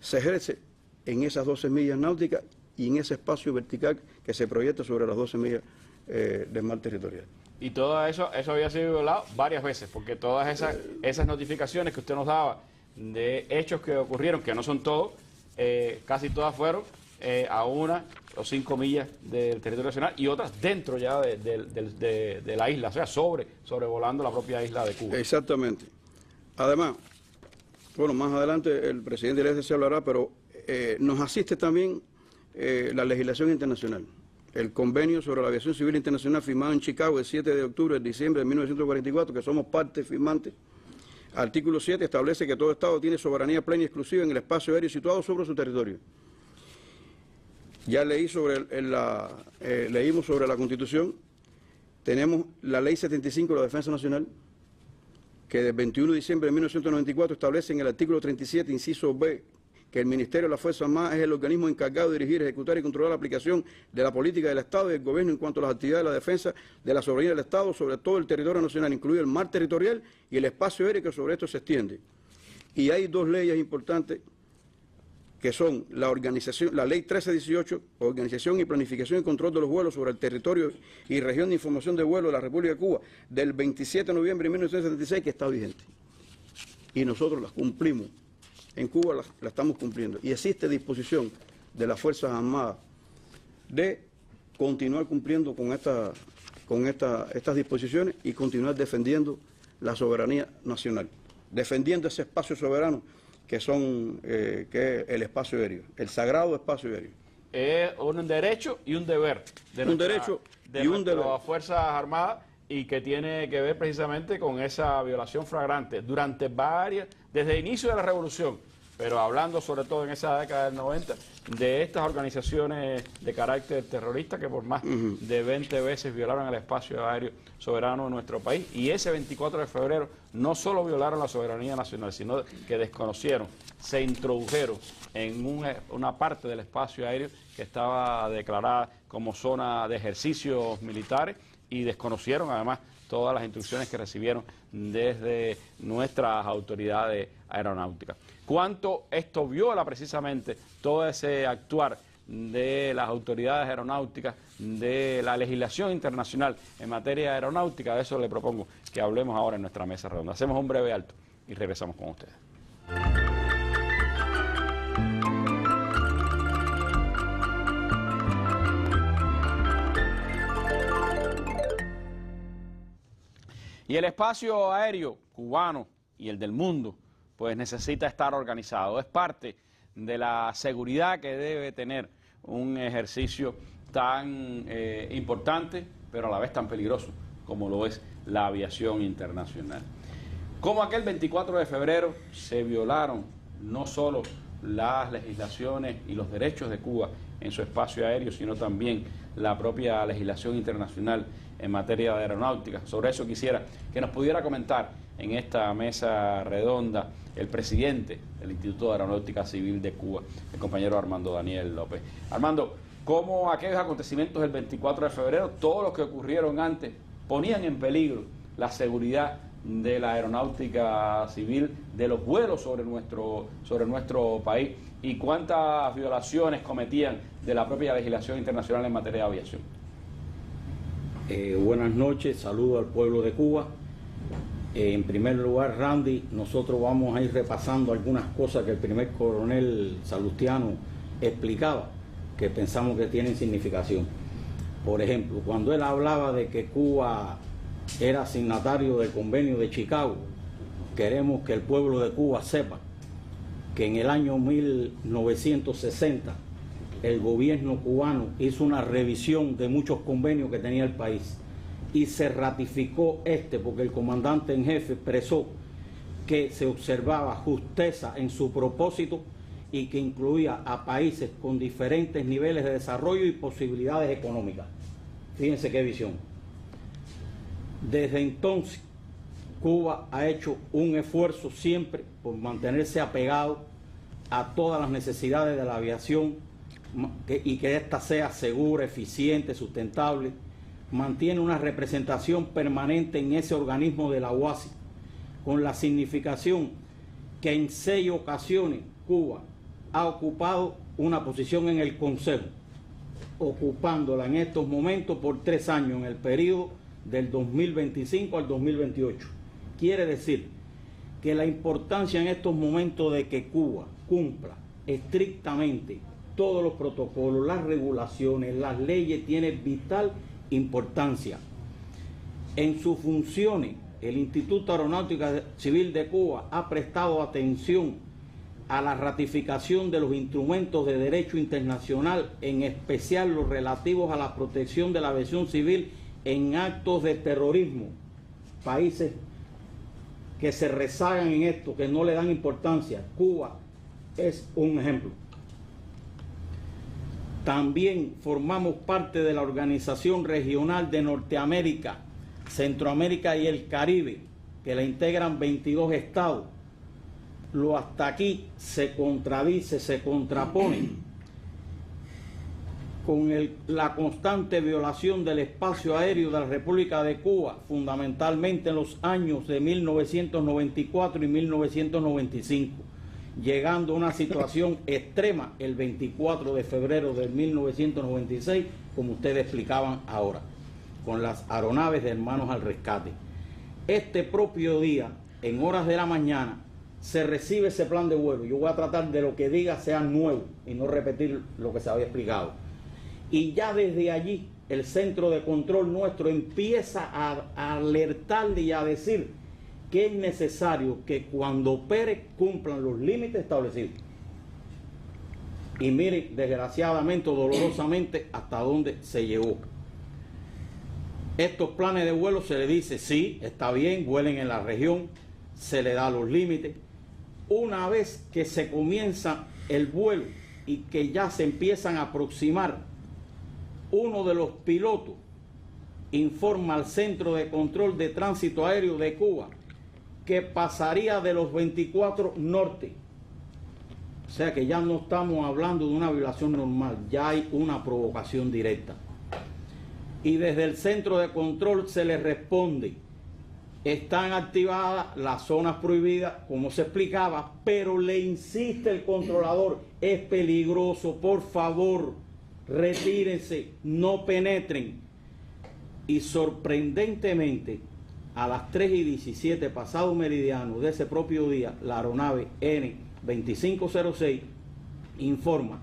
se ejerce en esas 12 millas náuticas y en ese espacio vertical que se proyecta sobre las 12 millas del mar territorial. Y todo eso había sido violado varias veces, porque todas esas notificaciones que usted nos daba de hechos que ocurrieron, que no son todos, casi todas fueron a 1 o 5 millas del territorio nacional y otras dentro ya de la isla, o sea, sobrevolando la propia isla de Cuba. Exactamente. Además, bueno, más adelante el presidente Iglesias se hablará, pero nos asiste también la legislación internacional. El convenio sobre la aviación civil internacional firmado en Chicago el 7 de octubre de diciembre de 1944, que somos parte firmante. Artículo 7 establece que todo Estado tiene soberanía plena y exclusiva en el espacio aéreo situado sobre su territorio. Ya leímos sobre la Constitución, tenemos la Ley 75 de la Defensa Nacional, que del 21 de diciembre de 1994 establece en el artículo 37, inciso B, que el Ministerio de las Fuerzas Armadas es el organismo encargado de dirigir, ejecutar y controlar la aplicación de la política del Estado y del Gobierno en cuanto a las actividades de la defensa de la soberanía del Estado sobre todo el territorio nacional, incluido el mar territorial y el espacio aéreo que sobre esto se extiende. Y hay dos leyes importantes que son la Ley 1318, Organización y Planificación y Control de los Vuelos sobre el territorio y región de información de vuelo de la República de Cuba, del 27 de noviembre de 1976, que está vigente. Y nosotros las cumplimos. En Cuba la estamos cumpliendo. Y existe disposición de las Fuerzas Armadas de continuar cumpliendo con estas disposiciones y continuar defendiendo la soberanía nacional, defendiendo ese espacio soberano que es el espacio aéreo, el sagrado espacio aéreo. Es un derecho y un deber de nuestras Fuerzas Armadas, y que tiene que ver precisamente con esa violación flagrante desde el inicio de la revolución, pero hablando sobre todo en esa década del 90, de estas organizaciones de carácter terrorista que por más de 20 veces violaron el espacio aéreo soberano de nuestro país. Y ese 24 de febrero no solo violaron la soberanía nacional, sino que desconocieron, se introdujeron en una parte del espacio aéreo que estaba declarada como zona de ejercicios militares, y desconocieron además todas las instrucciones que recibieron desde nuestras autoridades aeronáuticas. ¿Cuánto esto viola precisamente todo ese actuar de las autoridades aeronáuticas, de la legislación internacional en materia aeronáutica? De eso le propongo que hablemos ahora en nuestra mesa redonda. Hacemos un breve alto y regresamos con ustedes. Y el espacio aéreo cubano y el del mundo, pues necesita estar organizado. Es parte de la seguridad que debe tener un ejercicio tan importante, pero a la vez tan peligroso como lo es la aviación internacional. Como aquel 24 de febrero se violaron no solo las legislaciones y los derechos de Cuba en su espacio aéreo, sino también la propia legislación internacional en materia de aeronáutica. Sobre eso quisiera que nos pudiera comentar en esta mesa redonda el presidente del Instituto de Aeronáutica Civil de Cuba, el compañero Armando Daniel López. Armando, ¿cómo aquellos acontecimientos del 24 de febrero, todos los que ocurrieron antes, ponían en peligro la seguridad de la aeronáutica civil, de los vuelos sobre nuestro país, y cuántas violaciones cometían de la propia legislación internacional en materia de aviación? Buenas noches, saludo al pueblo de Cuba. En primer lugar, Randy, nosotros vamos a ir repasando algunas cosas que el primer coronel Salustiano explicaba, que pensamos que tienen significación. Por ejemplo, cuando él hablaba de que Cuba era signatario del convenio de Chicago, queremos que el pueblo de Cuba sepa que en el año 1960 el gobierno cubano hizo una revisión de muchos convenios que tenía el país y se ratificó porque el comandante en jefe expresó que se observaba justeza en su propósito y que incluía a países con diferentes niveles de desarrollo y posibilidades económicas. Fíjense qué visión. Desde entonces, Cuba ha hecho un esfuerzo siempre por mantenerse apegado a todas las necesidades de la aviación y que ésta sea segura, eficiente, sustentable. Mantiene una representación permanente en ese organismo de la OASI, con la significación que en 6 ocasiones Cuba ha ocupado una posición en el Consejo, ocupándola en estos momentos por 3 años, en el periodo del 2025 al 2028. Quiere decir que la importancia en estos momentos de que Cuba cumpla estrictamente todos los protocolos, las regulaciones, las leyes, tiene vital importancia. En sus funciones, el Instituto Aeronáutico Civil de Cuba ha prestado atención a la ratificación de los instrumentos de derecho internacional, en especial los relativos a la protección de la aviación civil en actos de terrorismo. Países que se rezagan en esto, que no le dan importancia. Cuba es un ejemplo. También formamos parte de la Organización Regional de Norteamérica, Centroamérica y el Caribe, que la integran 22 estados. Lo hasta aquí se contradice, se contrapone con la constante violación del espacio aéreo de la República de Cuba, fundamentalmente en los años de 1994 y 1995, llegando a una situación extrema el 24 de febrero de 1996, como ustedes explicaban ahora, con las aeronaves de Hermanos al Rescate. Este propio día, en horas de la mañana, se recibe ese plan de vuelo. Yo voy a tratar de lo que diga sea nuevo y no repetir lo que se había explicado. Y ya desde allí, el centro de control nuestro empieza a alertarle y a decir que es necesario que cuando opere cumplan los límites establecidos. Y miren, desgraciadamente o dolorosamente, hasta dónde se llegó. Estos planes de vuelo se le dice, sí, está bien, vuelen en la región, se le da los límites. Una vez que se comienza el vuelo y que ya se empiezan a aproximar, uno de los pilotos informa al Centro de Control de Tránsito Aéreo de Cuba que pasaría de los 24 norte. O sea que ya no estamos hablando de una violación normal, ya hay una provocación directa. Y desde el centro de control se les responde, están activadas las zonas prohibidas, como se explicaba, pero le insiste el controlador, es peligroso, por favor, retírense, no penetren. Y sorprendentemente, a las 3:17 pasado meridiano de ese propio día, la aeronave N-2506 informa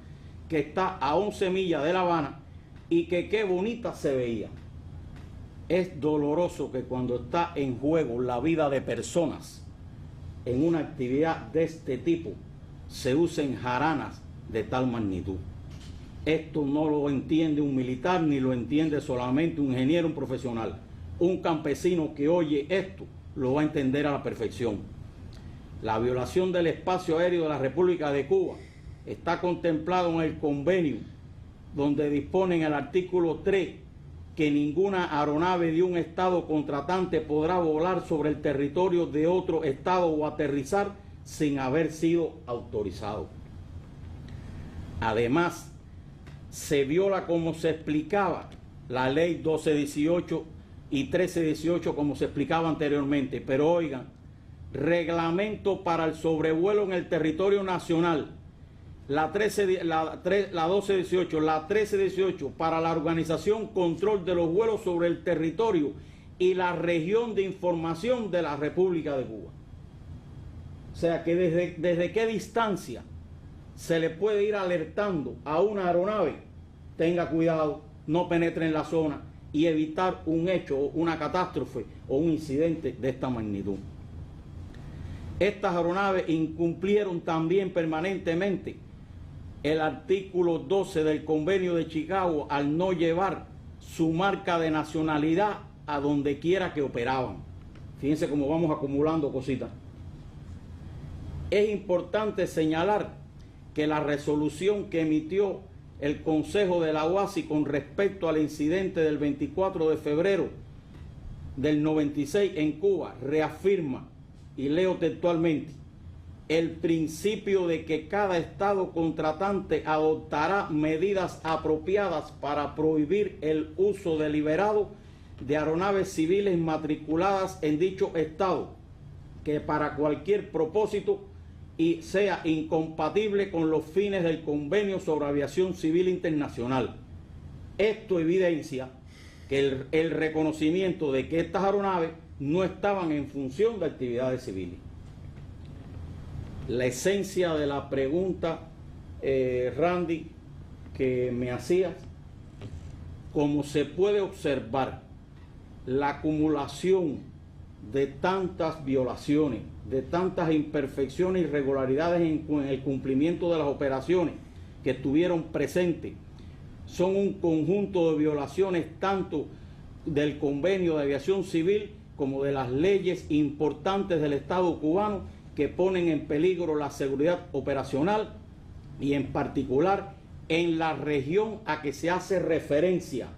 que está a 11 millas de La Habana y que qué bonita se veía. Es doloroso que cuando está en juego la vida de personas en una actividad de este tipo se usen jaranas de tal magnitud. Esto no lo entiende un militar ni lo entiende solamente un ingeniero, un profesional. Un campesino que oye esto lo va a entender a la perfección. La violación del espacio aéreo de la República de Cuba está contemplado en el convenio, donde dispone en el artículo 3 que ninguna aeronave de un estado contratante podrá volar sobre el territorio de otro estado o aterrizar sin haber sido autorizado. Además, se viola, como se explicaba, la ley 1218 y 1318, como se explicaba anteriormente. Pero oigan, reglamento para el sobrevuelo en el territorio nacional, la 1218, la 1318 para la organización, control de los vuelos sobre el territorio y la región de información de la República de Cuba. O sea que desde qué distancia se le puede ir alertando a una aeronave, tenga cuidado, no penetre en la zona, y evitar un hecho, una catástrofe o un incidente de esta magnitud. Estas aeronaves incumplieron también permanentemente el artículo 12 del Convenio de Chicago al no llevar su marca de nacionalidad a donde quiera que operaban. Fíjense cómo vamos acumulando cositas. Es importante señalar que la resolución que emitió el Consejo de la OASI con respecto al incidente del 24 de febrero del 96 en Cuba reafirma, y leo textualmente, el principio de que cada estado contratante adoptará medidas apropiadas para prohibir el uso deliberado de aeronaves civiles matriculadas en dicho estado, que para cualquier propósito y sea incompatible con los fines del Convenio sobre Aviación Civil Internacional. Esto evidencia que el reconocimiento de que estas aeronaves no estaban en función de actividades civiles. La esencia de la pregunta, Randy, que me hacías, como se puede observar, la acumulación de tantas violaciones, de tantas imperfecciones y irregularidades en el cumplimiento de las operaciones que estuvieron presentes, son un conjunto de violaciones tanto del Convenio de Aviación Civil como de las leyes importantes del Estado cubano que ponen en peligro la seguridad operacional y en particular en la región a que se hace referencia,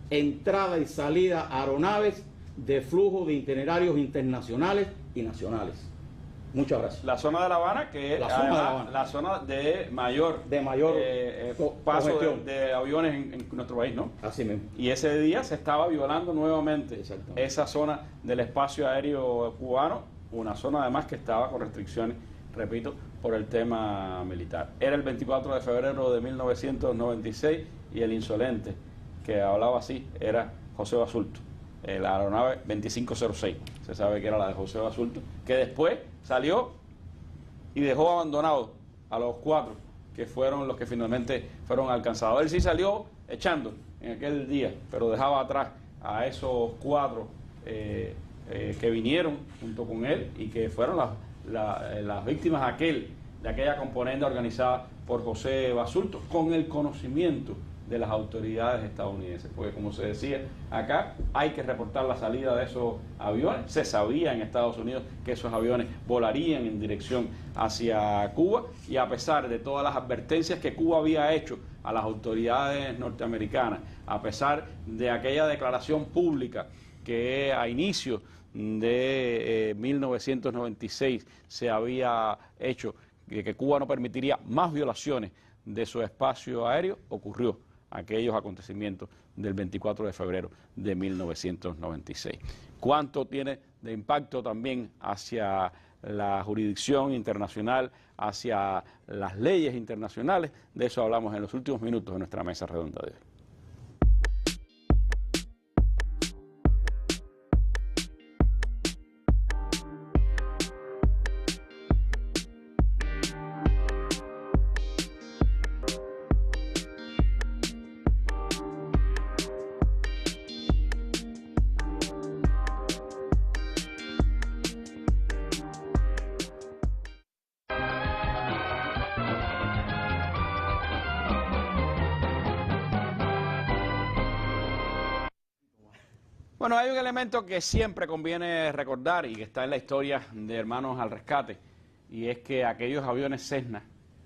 entrada y salida a aeronaves de flujo de itinerarios internacionales y nacionales. Muchas gracias. La zona de La Habana, que es la zona de mayor paso de aviones en nuestro país, ¿no? Así mismo. Y ese día se estaba violando nuevamente esa zona del espacio aéreo cubano, una zona además que estaba con restricciones, repito, por el tema militar. Era el 24 de febrero de 1996 y el insolente que hablaba así era José Basulto, la aeronave 2506, se sabe que era la de José Basulto, que después salió y dejó abandonado a los 4 que fueron los que finalmente fueron alcanzados. Él sí salió echando en aquel día, pero dejaba atrás a esos 4 que vinieron junto con él y que fueron las víctimas de aquella componente organizada por José Basulto, con el conocimiento de las autoridades estadounidenses, porque como se decía acá, hay que reportar la salida de esos aviones. Se sabía en Estados Unidos que esos aviones volarían en dirección hacia Cuba, y a pesar de todas las advertencias que Cuba había hecho a las autoridades norteamericanas, a pesar de aquella declaración pública que a inicio de 1996 se había hecho, de que Cuba no permitiría más violaciones de su espacio aéreo, ocurrió aquellos acontecimientos del 24 de febrero de 1996. ¿Cuánto tiene de impacto también hacia la jurisdicción internacional, hacia las leyes internacionales? De eso hablamos en los últimos minutos de nuestra mesa redonda de hoy. Bueno, hay un elemento que siempre conviene recordar y que está en la historia de Hermanos al Rescate, y es que aquellos aviones Cessna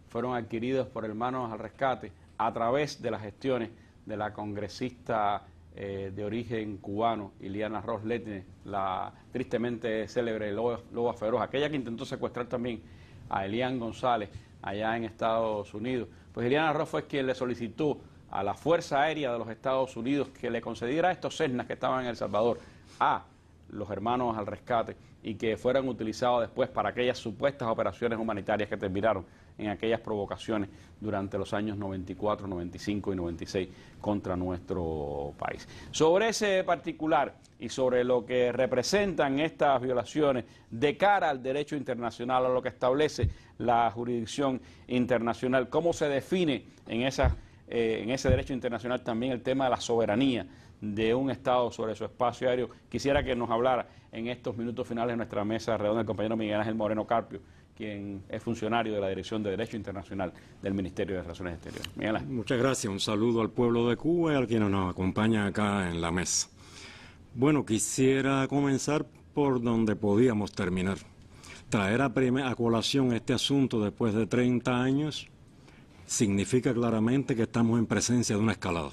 fueron adquiridos por Hermanos al Rescate a través de las gestiones de la congresista de origen cubano, Iliana Ross Letner, la tristemente célebre Loba Feroz, aquella que intentó secuestrar también a Elian González allá en Estados Unidos. Pues Iliana Ross fue quien le solicitó a la Fuerza Aérea de los Estados Unidos que le concediera estos Cessnas que estaban en El Salvador a los Hermanos al Rescate y que fueran utilizados después para aquellas supuestas operaciones humanitarias que terminaron en aquellas provocaciones durante los años 94, 95 y 96 contra nuestro país. Sobre ese particular y sobre lo que representan estas violaciones de cara al derecho internacional, a lo que establece la jurisdicción internacional, cómo se define en ese derecho internacional también el tema de la soberanía de un Estado sobre su espacio aéreo. Quisiera que nos hablara en estos minutos finales de nuestra mesa redonda el compañero Miguel Ángel Moreno Carpio, quien es funcionario de la Dirección de Derecho Internacional del Ministerio de Relaciones Exteriores. Miguel Ángel. Muchas gracias. Un saludo al pueblo de Cuba y a quienes nos acompañan acá en la mesa. Bueno, quisiera comenzar por donde podíamos terminar. Traer a colación este asunto después de 30 años significa claramente que estamos en presencia de una escalada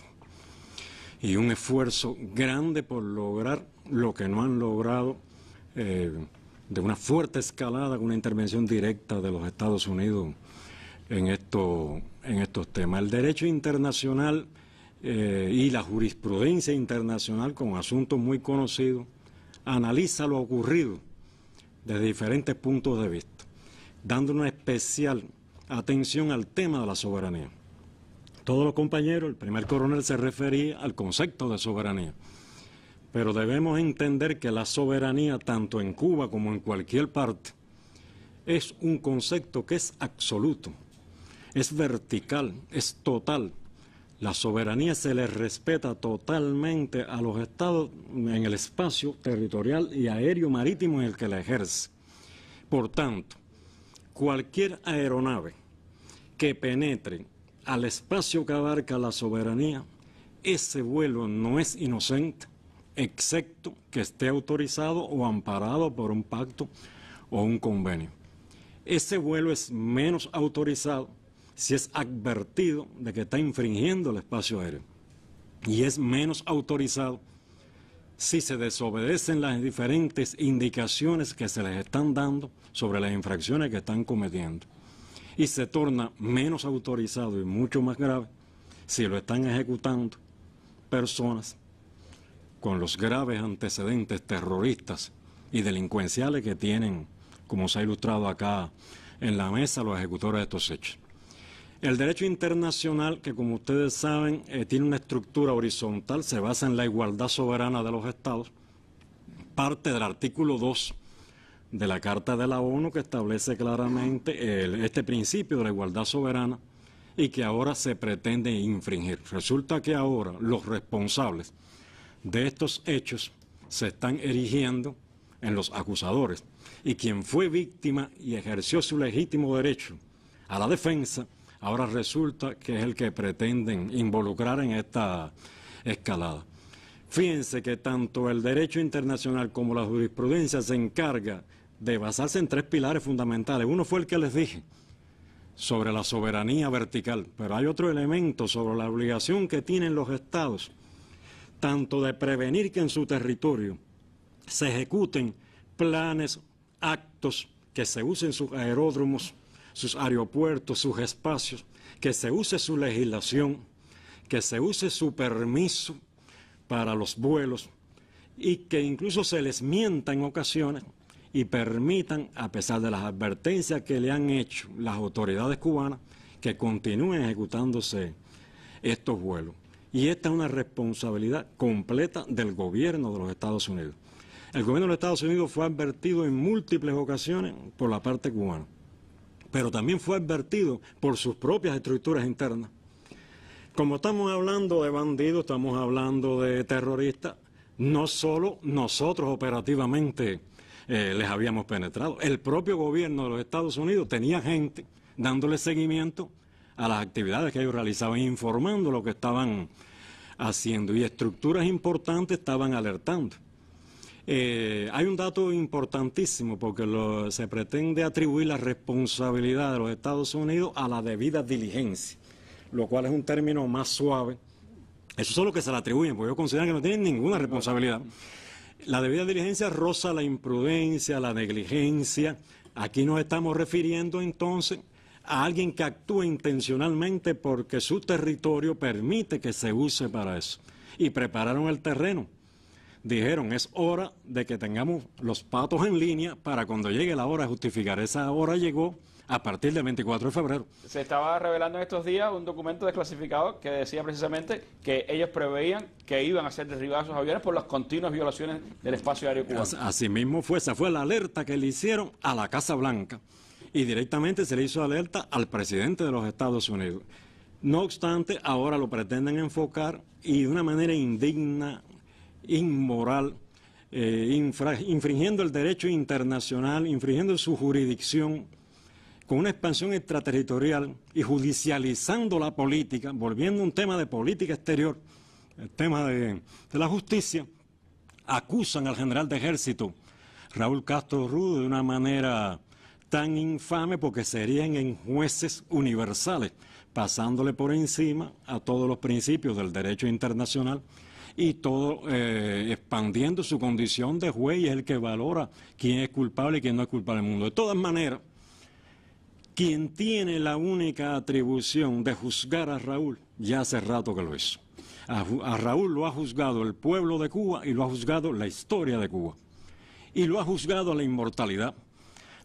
y un esfuerzo grande por lograr lo que no han logrado, de una fuerte escalada con una intervención directa de los Estados Unidos en estos temas. El derecho internacional y la jurisprudencia internacional, con asuntos muy conocidos, analiza lo ocurrido desde diferentes puntos de vista. dando una especial atención al tema de la soberanía. Todos los compañeros, el primer coronel se refería al concepto de soberanía, pero debemos entender que la soberanía, tanto en Cuba como en cualquier parte, es un concepto que es absoluto, es vertical, es total. La soberanía se le respeta totalmente a los estados en el espacio territorial y aéreo marítimo en el que la ejerce. Por tanto, cualquier aeronave que penetre al espacio que abarca la soberanía, ese vuelo no es inocente, excepto que esté autorizado o amparado por un pacto o un convenio. Ese vuelo es menos autorizado si es advertido de que está infringiendo el espacio aéreo, y es menos autorizado si se desobedecen las diferentes indicaciones que se les están dando sobre las infracciones que están cometiendo, y se torna menos autorizado y mucho más grave si lo están ejecutando personas con los graves antecedentes terroristas y delincuenciales que tienen, como se ha ilustrado acá en la mesa, los ejecutores de estos hechos. El derecho internacional, que como ustedes saben, tiene una estructura horizontal, se basa en la igualdad soberana de los estados, parte del artículo 2 de la Carta de la ONU, que establece claramente este principio de la igualdad soberana y que ahora se pretende infringir. Resulta que ahora los responsables de estos hechos se están erigiendo en los acusadores, y quien fue víctima y ejerció su legítimo derecho a la defensa, ahora resulta que es el que pretenden involucrar en esta escalada. Fíjense que tanto el derecho internacional como la jurisprudencia se encarga de basarse en tres pilares fundamentales. Uno fue el que les dije, sobre la soberanía vertical, pero hay otro elemento sobre la obligación que tienen los estados, tanto de prevenir que en su territorio se ejecuten planes, actos, que se usen sus aeródromos, sus aeropuertos, sus espacios, que se use su legislación, que se use su permiso para los vuelos y que incluso se les mienta en ocasiones y permitan, a pesar de las advertencias que le han hecho las autoridades cubanas, que continúen ejecutándose estos vuelos. Y esta es una responsabilidad completa del gobierno de los Estados Unidos. El gobierno de los Estados Unidos fue advertido en múltiples ocasiones por la parte cubana, pero también fue advertido por sus propias estructuras internas. Como estamos hablando de bandidos, estamos hablando de terroristas, no solo nosotros operativamente les habíamos penetrado. El propio gobierno de los Estados Unidos tenía gente dándole seguimiento a las actividades que ellos realizaban, informando lo que estaban haciendo, y estructuras importantes estaban alertando. Hay un dato importantísimo, porque se pretende atribuir la responsabilidad de los Estados Unidos a la debida diligencia, lo cual es un término más suave. Eso es lo que se le atribuyen, porque ellos consideran que no tienen ninguna responsabilidad. La debida diligencia roza la imprudencia, la negligencia. Aquí nos estamos refiriendo entonces a alguien que actúa intencionalmente porque su territorio permite que se use para eso. Y prepararon el terreno. Dijeron, es hora de que tengamos los patos en línea para cuando llegue la hora de justificar. Esa hora llegó a partir del 24 de febrero. Se estaba revelando en estos días un documento desclasificado que decía precisamente que ellos preveían que iban a ser derribados esos aviones por las continuas violaciones del espacio aéreo cubano. Así mismo fue, esa fue la alerta que le hicieron a la Casa Blanca, y directamente se le hizo alerta al presidente de los Estados Unidos. No obstante, ahora lo pretenden enfocar y de una manera indigna, inmoral, infringiendo el derecho internacional, infringiendo su jurisdicción, con una expansión extraterritorial y judicializando la política, volviendo un tema de política exterior, el tema de la justicia. Acusan al general de ejército Raúl Castro Ruz de una manera tan infame porque se erigen en jueces universales, pasándole por encima a todos los principios del derecho internacional y todo expandiendo su condición de juez, y es el que valora quién es culpable y quién no es culpable en el mundo. De todas maneras, quien tiene la única atribución de juzgar a Raúl, ya hace rato que lo hizo. A Raúl lo ha juzgado el pueblo de Cuba y lo ha juzgado la historia de Cuba. Y lo ha juzgado la inmortalidad.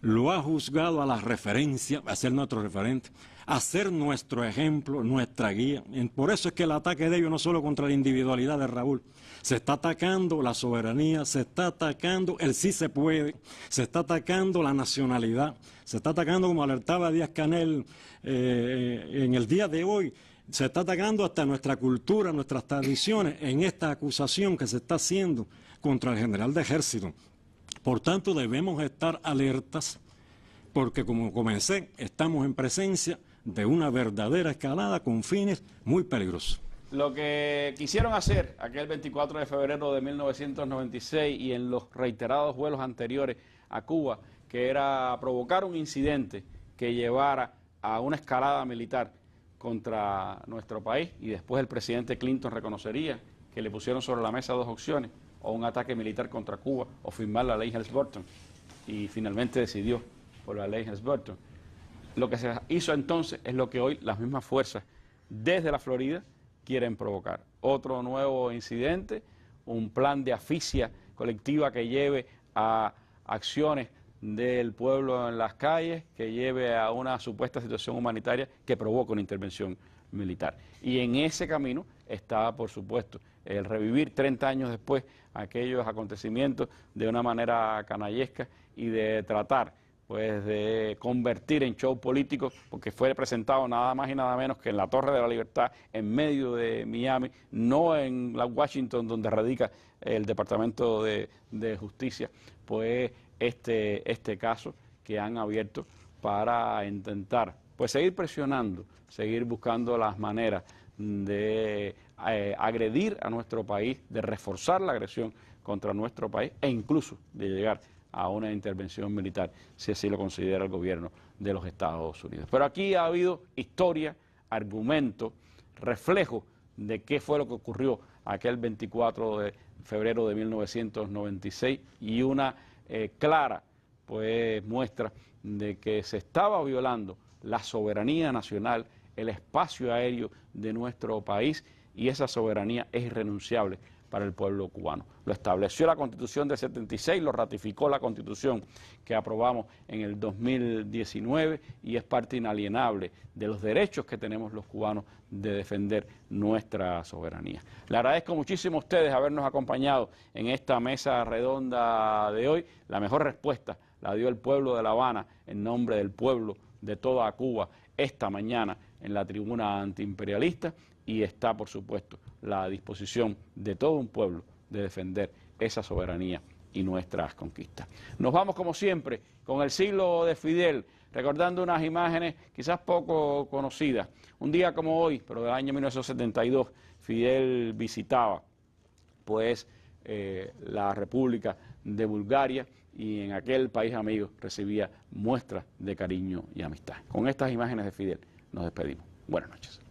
lo ha juzgado a la referencia, a ser nuestro referente, a ser nuestro ejemplo, nuestra guía. Por eso es que el ataque de ellos no solo contra la individualidad de Raúl, se está atacando la soberanía, se está atacando el sí se puede, se está atacando la nacionalidad, se está atacando, como alertaba Díaz-Canel en el día de hoy, se está atacando hasta nuestra cultura, nuestras tradiciones, en esta acusación que se está haciendo contra el general de ejército. Por tanto, debemos estar alertas, porque como comencé, estamos en presencia de una verdadera escalada con fines muy peligrosos. Lo que quisieron hacer aquel 24 de febrero de 1996 y en los reiterados vuelos anteriores a Cuba, que era provocar un incidente que llevara a una escalada militar contra nuestro país, y después el presidente Clinton reconocería que le pusieron sobre la mesa dos opciones, o un ataque militar contra Cuba o firmar la ley Helms-Burton, y finalmente decidió por la ley Helms-Burton. Lo que se hizo entonces es lo que hoy las mismas fuerzas desde la Florida quieren provocar. Otro nuevo incidente, un plan de asfixia colectiva que lleve a acciones del pueblo en las calles, que lleve a una supuesta situación humanitaria que provoca una intervención militar. Y en ese camino está, por supuesto, el revivir 30 años después aquellos acontecimientos de una manera canallesca y de tratar pues de convertir en show político, porque fue presentado nada más y nada menos que en la Torre de la Libertad, en medio de Miami, no en la Washington donde radica el Departamento de Justicia, pues este caso que han abierto para intentar pues seguir presionando, seguir buscando las maneras de agredir a nuestro país, de reforzar la agresión contra nuestro país e incluso de llegar a una intervención militar, si así lo considera el gobierno de los Estados Unidos. Pero aquí ha habido historia, argumento, reflejo de qué fue lo que ocurrió aquel 24 de febrero de 1996 y una clara pues muestra de que se estaba violando la soberanía nacional, el espacio aéreo de nuestro país, y esa soberanía es irrenunciable para el pueblo cubano. Lo estableció la Constitución del 76, lo ratificó la Constitución que aprobamos en el 2019 y es parte inalienable de los derechos que tenemos los cubanos de defender nuestra soberanía. Le agradezco muchísimo a ustedes habernos acompañado en esta mesa redonda de hoy. La mejor respuesta la dio el pueblo de La Habana en nombre del pueblo de toda Cuba esta mañana en la tribuna antiimperialista, y está, por supuesto, la disposición de todo un pueblo de defender esa soberanía y nuestras conquistas. Nos vamos, como siempre, con el siglo de Fidel, recordando unas imágenes quizás poco conocidas. Un día como hoy, pero del año 1972, Fidel visitaba pues la República de Bulgaria y en aquel país amigo recibía muestras de cariño y amistad. Con estas imágenes de Fidel nos despedimos. Buenas noches.